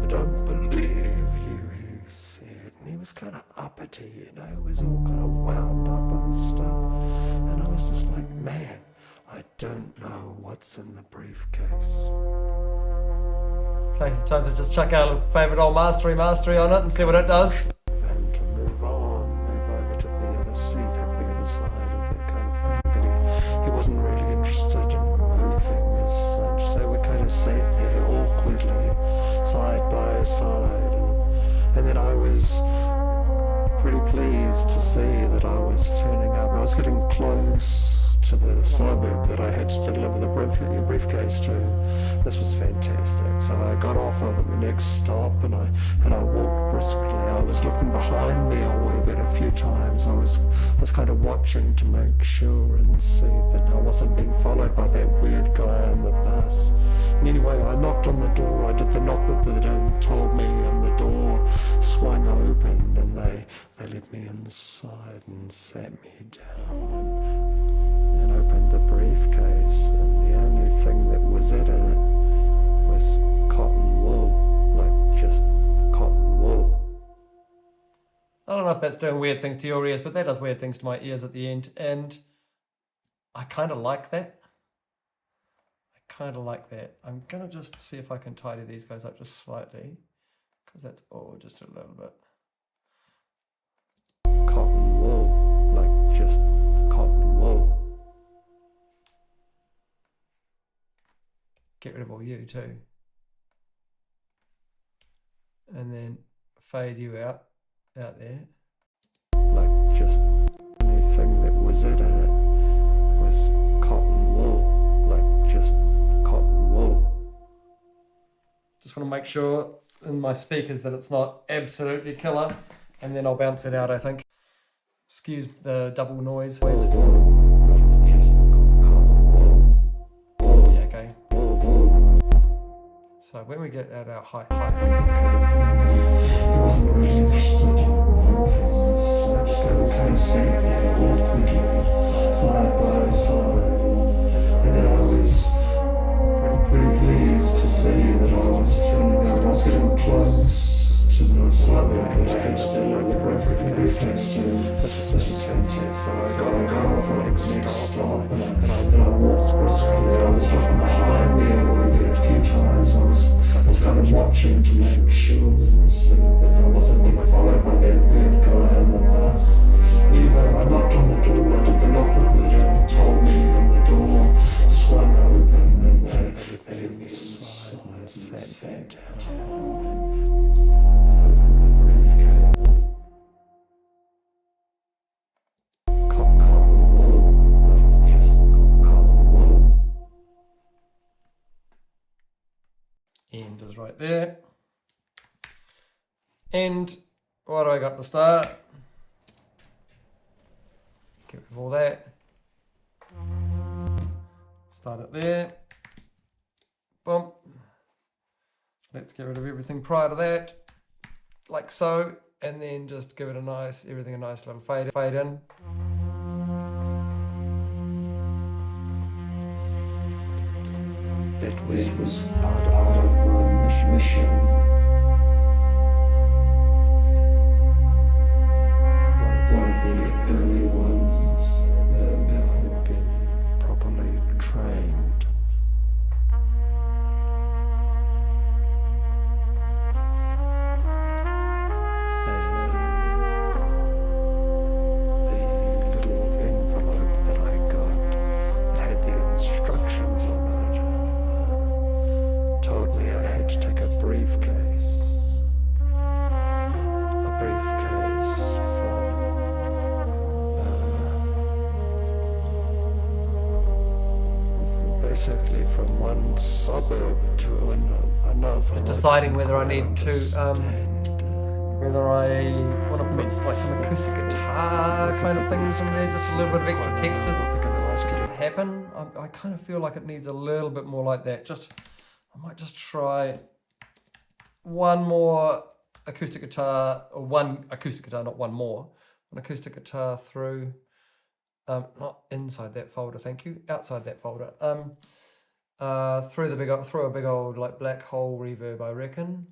I don't believe you, he said. And he was kind of uppity, you know, he was all kind of wound up and stuff. And I was just like, man, I don't know what's in the briefcase. Okay, time to just chuck our favourite old mastery on it and see what it does. And to move over to the other seat, have the other side of that kind of thing. But he wasn't really interested in moving as such, so we kind of sat there awkwardly, side by side, and then I was pretty pleased to see that I was turning up. I was getting close to the suburb that I had to deliver the briefcase to. This was fantastic. So I got off of at the next stop and I walked briskly. I was looking behind me a wee bit a few times. I was kind of watching to make sure and see that I wasn't being followed by that weird guy on the bus. And anyway, I knocked on the door. I did the knock that the dad told me, and the door swung open, and they let me inside and sat me down and opened the briefcase, and the only thing that was in it was cotton wool, like just cotton wool. I don't know if that's doing weird things to your ears, but that does weird things to my ears at the end, and I kind of like that. I'm gonna just see if I can tidy these guys up just slightly, because that's all just a little bit. Cotton wool, like just cotton wool. Get rid of all you too. And then fade you out there. Like just anything that was in it was cotton wool, like just cotton wool. Just want to make sure in my speakers that it's not absolutely killer, and then I'll bounce it out, I think. Excuse the double noise. Yeah, okay. So when we get at our height. And then I was pretty pleased to see that I was turning out, I was getting close to the suburb that I had to deliver the briefcase to. This was fantastic. So I got off the next stop and I walked briskly. I was looking behind me a few times. I was kind of watching to make sure and see that I wasn't being followed by that weird guy on the bus. Anyway, I knocked on the door. I did the knock that the dad told me, and the door swung open, and they let me inside and sat me down. End is right there. And what do I got to start? Get rid of all that. Start it there. Boom. Let's get rid of everything prior to that, like so, and then just give it a nice little fade in. That was part of my mission. One of the early ones had been properly trained. And the little envelope that I got that had the instructions on it told me I had to take a briefcase basically from one suburb to another. Deciding whether I need to, whether I want to put like some acoustic guitar kind of things in there, just a little bit of extra textures. Happen. I kind of feel like it needs a little bit more like that. I might just try one more acoustic guitar, or one acoustic guitar, not one more. An acoustic guitar through, not inside that folder, thank you, outside that folder. Through a big old like black hole reverb, I reckon.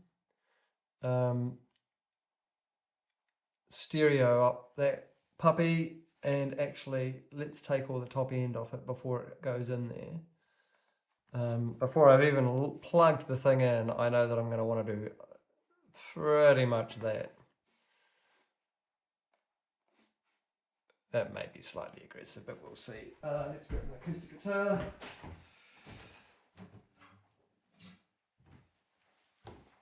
Stereo up that puppy, and actually let's take all the top end off it before it goes in there. Before I've even plugged the thing in, I know that I'm going to want to do pretty much that. That may be slightly aggressive, but we'll see. Let's go with an acoustic guitar.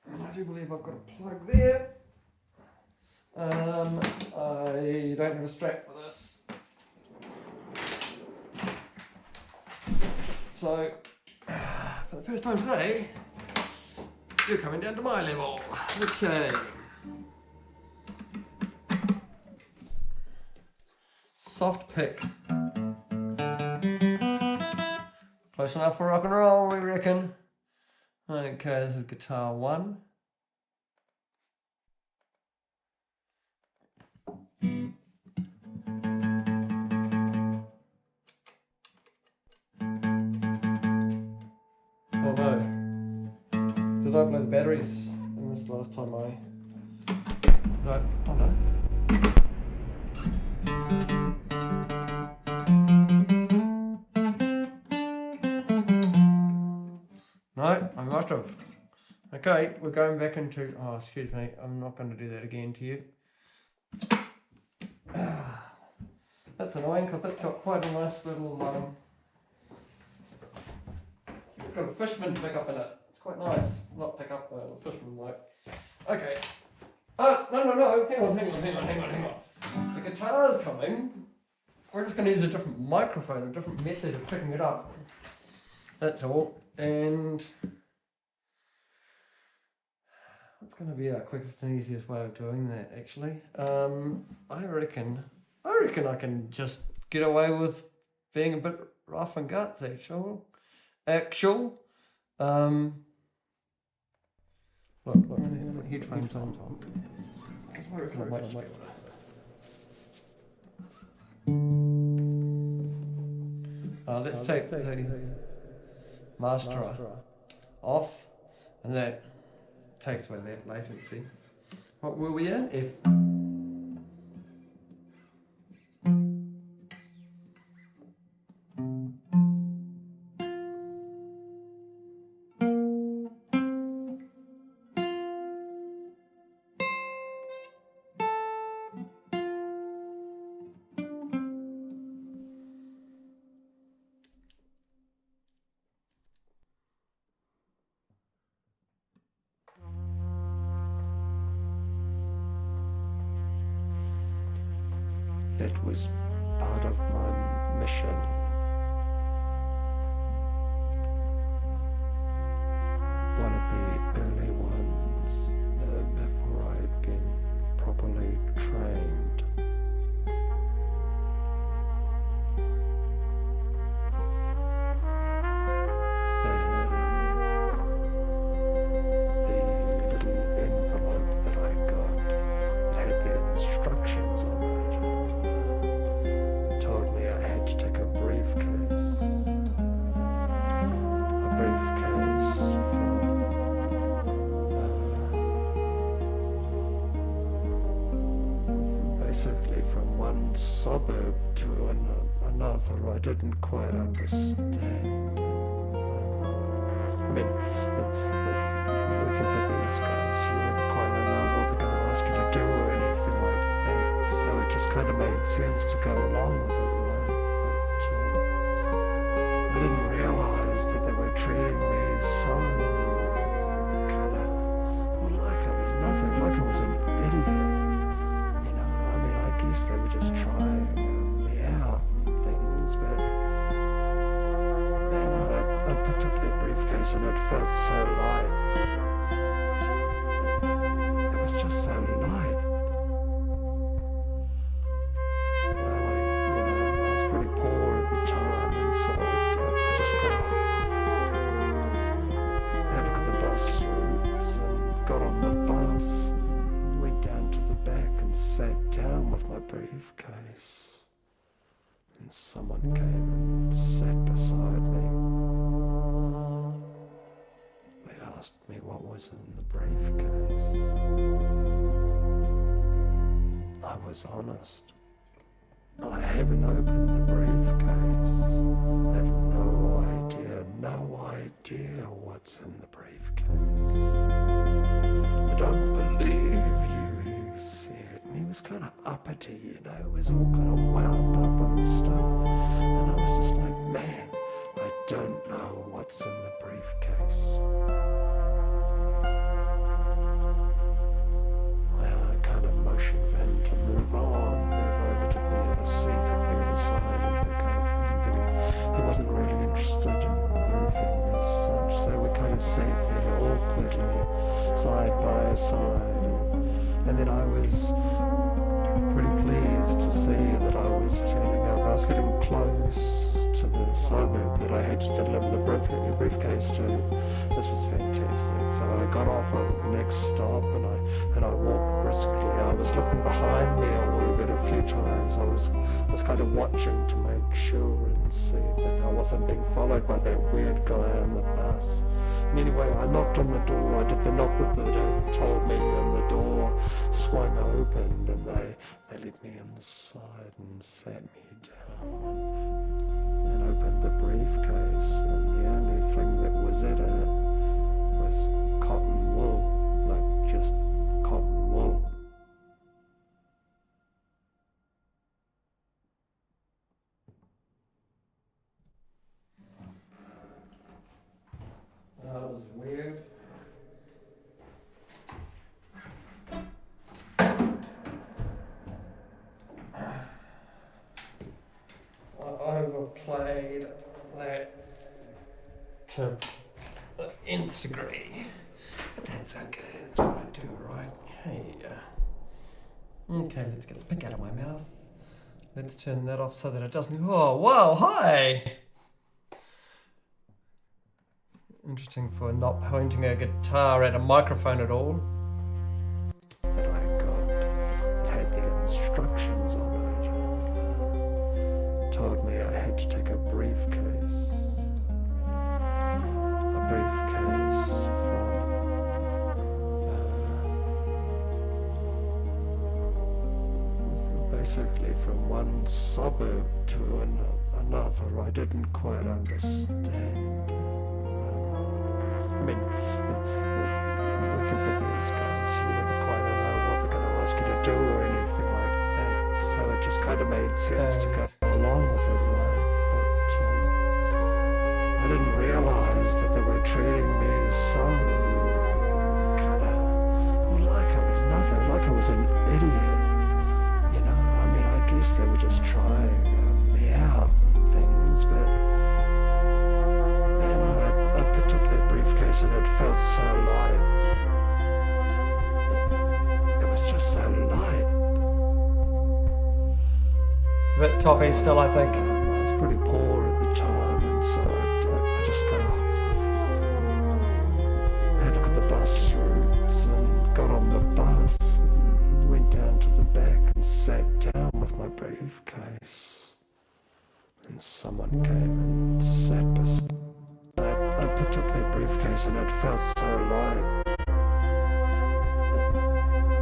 And I do believe I've got a plug there. I don't have a strap for this. So, for the first time today, you're coming down to my level. Okay. Soft pick. Close enough for rock and roll, we reckon. Okay, this is guitar 1. Although, did I blow the batteries in this last time I... Did I? Oh no. No, I must have. Okay, we're going back into... Oh, excuse me, I'm not going to do that again to you. That's annoying because that's got quite a nice little... It's got a Fishman pickup in it. It's quite nice. Not pickup, a Fishman mic. Okay. No. Hang on. The guitar's coming. We're just going to use a different microphone, a different method of picking it up. That's all. And what's going to be our quickest and easiest way of doing that, actually? I reckon I can just get away with being a bit rough and guts, actual. Look, headphones on. Because I reckon I might just be able to. Let's take the master off, and that takes away that latency. What were we in? F. It was part of my mission. One of the early ones, before I had been properly trained. The little envelope that I got, it had the instructions on it. Told me I had to take a briefcase basically from one suburb to another. I didn't quite understand. I mean, working for these guys, you never quite know what they're going to ask you to do or anything like that. So it just kind of made sense to go along with it, right? But I didn't realize that they were treating me so kind of, well, like I was nothing, like I was an idiot. You know, I mean, I guess they were just trying me out and things, but man, I picked up that briefcase and it felt so light. It was just so light. Well, I was pretty poor at the time, and so I just kind of had a look at the bus routes and got on the bus and went down to the back and sat down with my briefcase. And someone came and sat beside me. They asked me what was in the briefcase. I was honest. I haven't opened the briefcase. I have no idea what's in the briefcase. I don't believe you, he said. And he was kind of uppity, you know, he was all kind of wound up and stuff. And I was just like, man, I don't know what's in the briefcase. I kind of motioned for him to move over to the other seat, up the other side of that kind of thing, but he wasn't really interested in moving as such, so we kind of sat there awkwardly, side by side, and then I was pretty pleased to see that I was turning up. I was getting close to the suburb that I had to deliver the briefcase to. This was fantastic. So I got off at the next stop and I walked briskly. I was looking behind me a little bit a few times. I was kind of watching to make sure and see that I wasn't being followed by that weird guy on the bus. And anyway, I knocked on the door. I did the knock that they told me, and the door swung open, and they let me inside and sat me down and opened the briefcase, and the only thing that was in it was cotton wool, like just cotton wool. That was weird. I overplayed that to the nth degree, but that's okay. That's what I do, right? Hey. Okay, let's get the pick out of my mouth. Let's turn that off so that it doesn't. Oh, wow! Hi. Interesting for not pointing a guitar at a microphone at all. That I got that had the instructions on it. Told me I had to take a briefcase. A briefcase basically from one suburb to another. I didn't quite understand. I mean, working for these guys, you never quite know what they're going to ask you to do or anything like that. So it just kind of made sense to go along with it, right? But I didn't realise that they were treating me so kind of like I was nothing, like I was an idiot. You know, I mean, I guess they were just trying me out and things, but man, I picked up that briefcase and it felt so light. It was just so light. It's a bit toppy still, I think. I was pretty poor at the time, and so I just kind of had a look at the bus routes and got on the bus and went down to the back and sat down with my briefcase. And someone came and sat beside. I picked up that briefcase and it felt so light.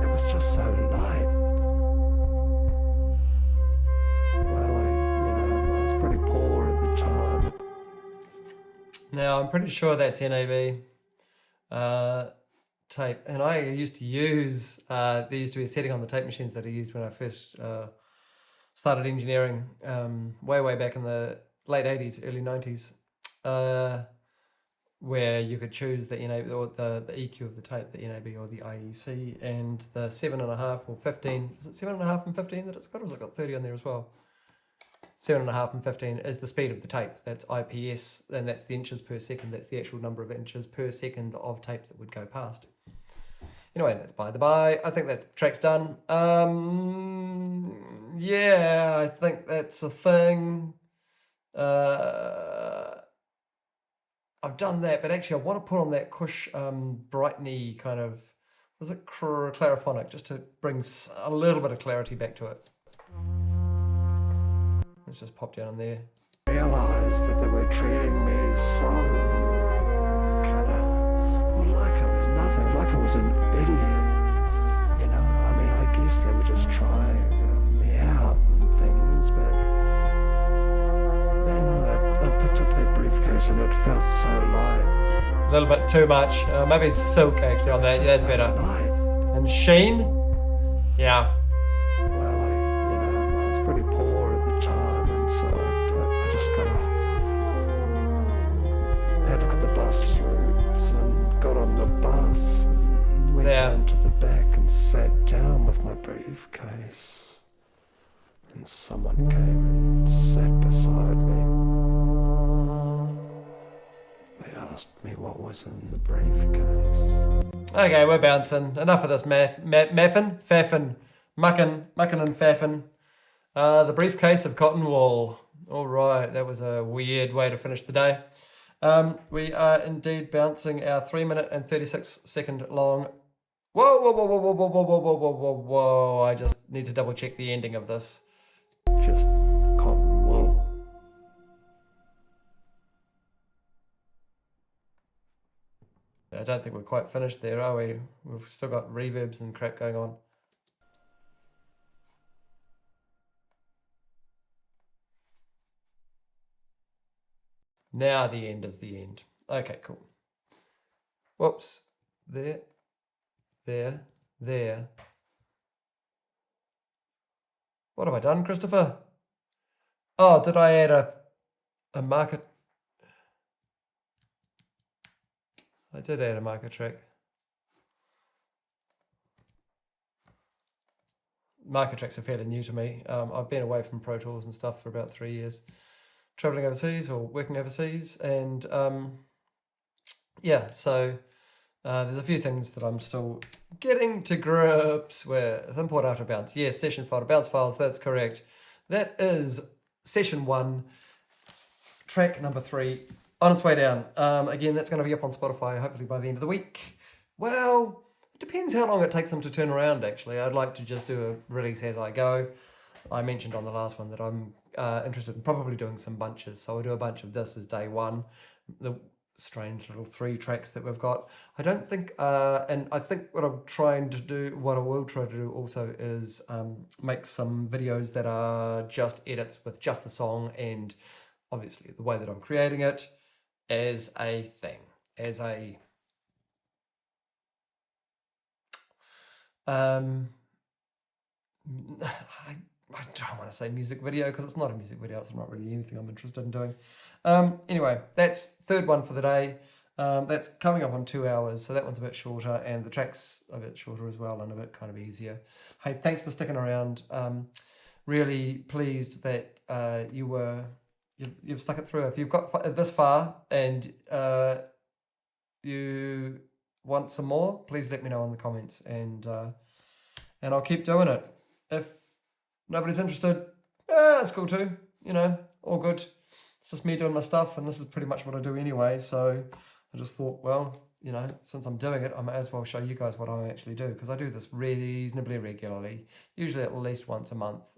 It was just so light. Well, I was pretty poor at the time. Now, I'm pretty sure that's NAB tape. And I used to use, there used to be a setting on the tape machines that I used when I first started engineering, way back in the late 80s, early 90s. Where you could choose the NAB or the EQ of the tape, the NAB or the IEC, and the 7.5 or 15. Is it 7.5 and 15 that it's got, or has it got 30 on there as well? 7.5 and 15 is the speed of the tape. That's IPS, and that's the inches per second. That's the actual number of inches per second of tape that would go past. Anyway, that's by the by. I think that track's done. Yeah, I think that's a thing. I've done that, but actually I want to put on that Cush Brightney kind of, was it clariphonic, just to bring a little bit of clarity back to it. Let's just pop down in there. Realised that they were treating me so kind of like I was nothing, like I was an idiot. You know, I mean, I guess they were just trying me out and things, but man, I picked up that briefcase and it felt so light. A little bit too much. Maybe it's silk actually on that. Yeah, that's better. Light. And sheen? Yeah. Well, I was pretty poor at the time, and so I just kind of had a look at the bus routes and got on the bus and went down to the back and sat down with my briefcase. And someone came and sat beside me. what's in the briefcase. Okay, we're bouncing. Enough of this faffin, muckin and faffin. The briefcase of cotton wool. All right, that was a weird way to finish the day. We are indeed bouncing our 3-minute and 36-second long. Whoa! I just need to double check the ending of this. Just cotton wool. I don't think we're quite finished there, are we? We've still got reverbs and crap going on. Now the end is the end. Okay, cool. Whoops. There. What have I done, Christopher? Oh, did I add a marker? I did add a marker track. Marker tracks are fairly new to me. I've been away from Pro Tools and stuff for about 3 years, traveling overseas or working overseas, and yeah, so there's a few things that I'm still getting to grips with. Import after bounce. Yes, session file to bounce files, that's correct. That is session 1, track number 3, on its way down. Again, that's going to be up on Spotify hopefully by the end of the week. Well, it depends how long it takes them to turn around, actually. I'd like to just do a release as I go. I mentioned on the last one that I'm interested in probably doing some bunches. So I'll do a bunch of this as day 1. The strange little 3 tracks that we've got. I don't think, and I think what I will try to do also is make some videos that are just edits with just the song and obviously the way that I'm creating it as a thing, as a I don't want to say music video because it's not a music video. It's not really anything I'm interested in doing. Anyway, that's third one for the day. That's coming up on 2 hours, so that one's a bit shorter, and the track's a bit shorter as well and a bit kind of easier. Hey, thanks for sticking around. Really pleased that you've stuck it through. If you've got this far and you want some more, please let me know in the comments, and I'll keep doing it. If nobody's interested, it's cool too. You know, all good. It's just me doing my stuff, and this is pretty much what I do anyway. So I just thought, well, you know, since I'm doing it, I might as well show you guys what I actually do, because I do this reasonably regularly, usually at least once a month.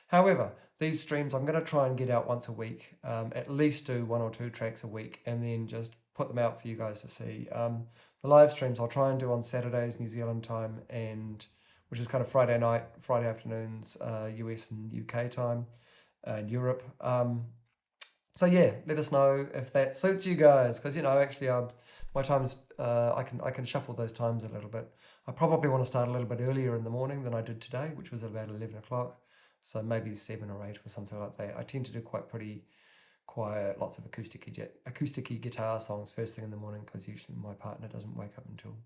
However, these streams I'm going to try and get out once a week, at least do 1 or 2 tracks a week, and then just put them out for you guys to see. The live streams I'll try and do on Saturdays, New Zealand time, and which is kind of Friday night, Friday afternoons, US and UK time, and Europe. So yeah, let us know if that suits you guys, because you know, actually, my times I can shuffle those times a little bit. I probably want to start a little bit earlier in the morning than I did today, which was about 11 o'clock. So maybe 7 or 8 or something like that. I tend to do quite pretty quiet, lots of acousticy guitar songs first thing in the morning, because usually my partner doesn't wake up until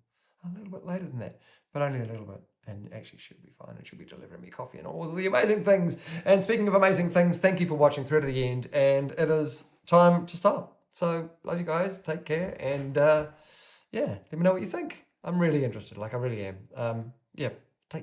a little bit later than that, but only a little bit, and actually should be fine, and she'll be delivering me coffee and all the amazing things. And speaking of amazing things, thank you for watching through to the end, and it is time to stop. So love you guys, take care, and yeah, let me know what you think. I'm really interested, like I really am. Yeah.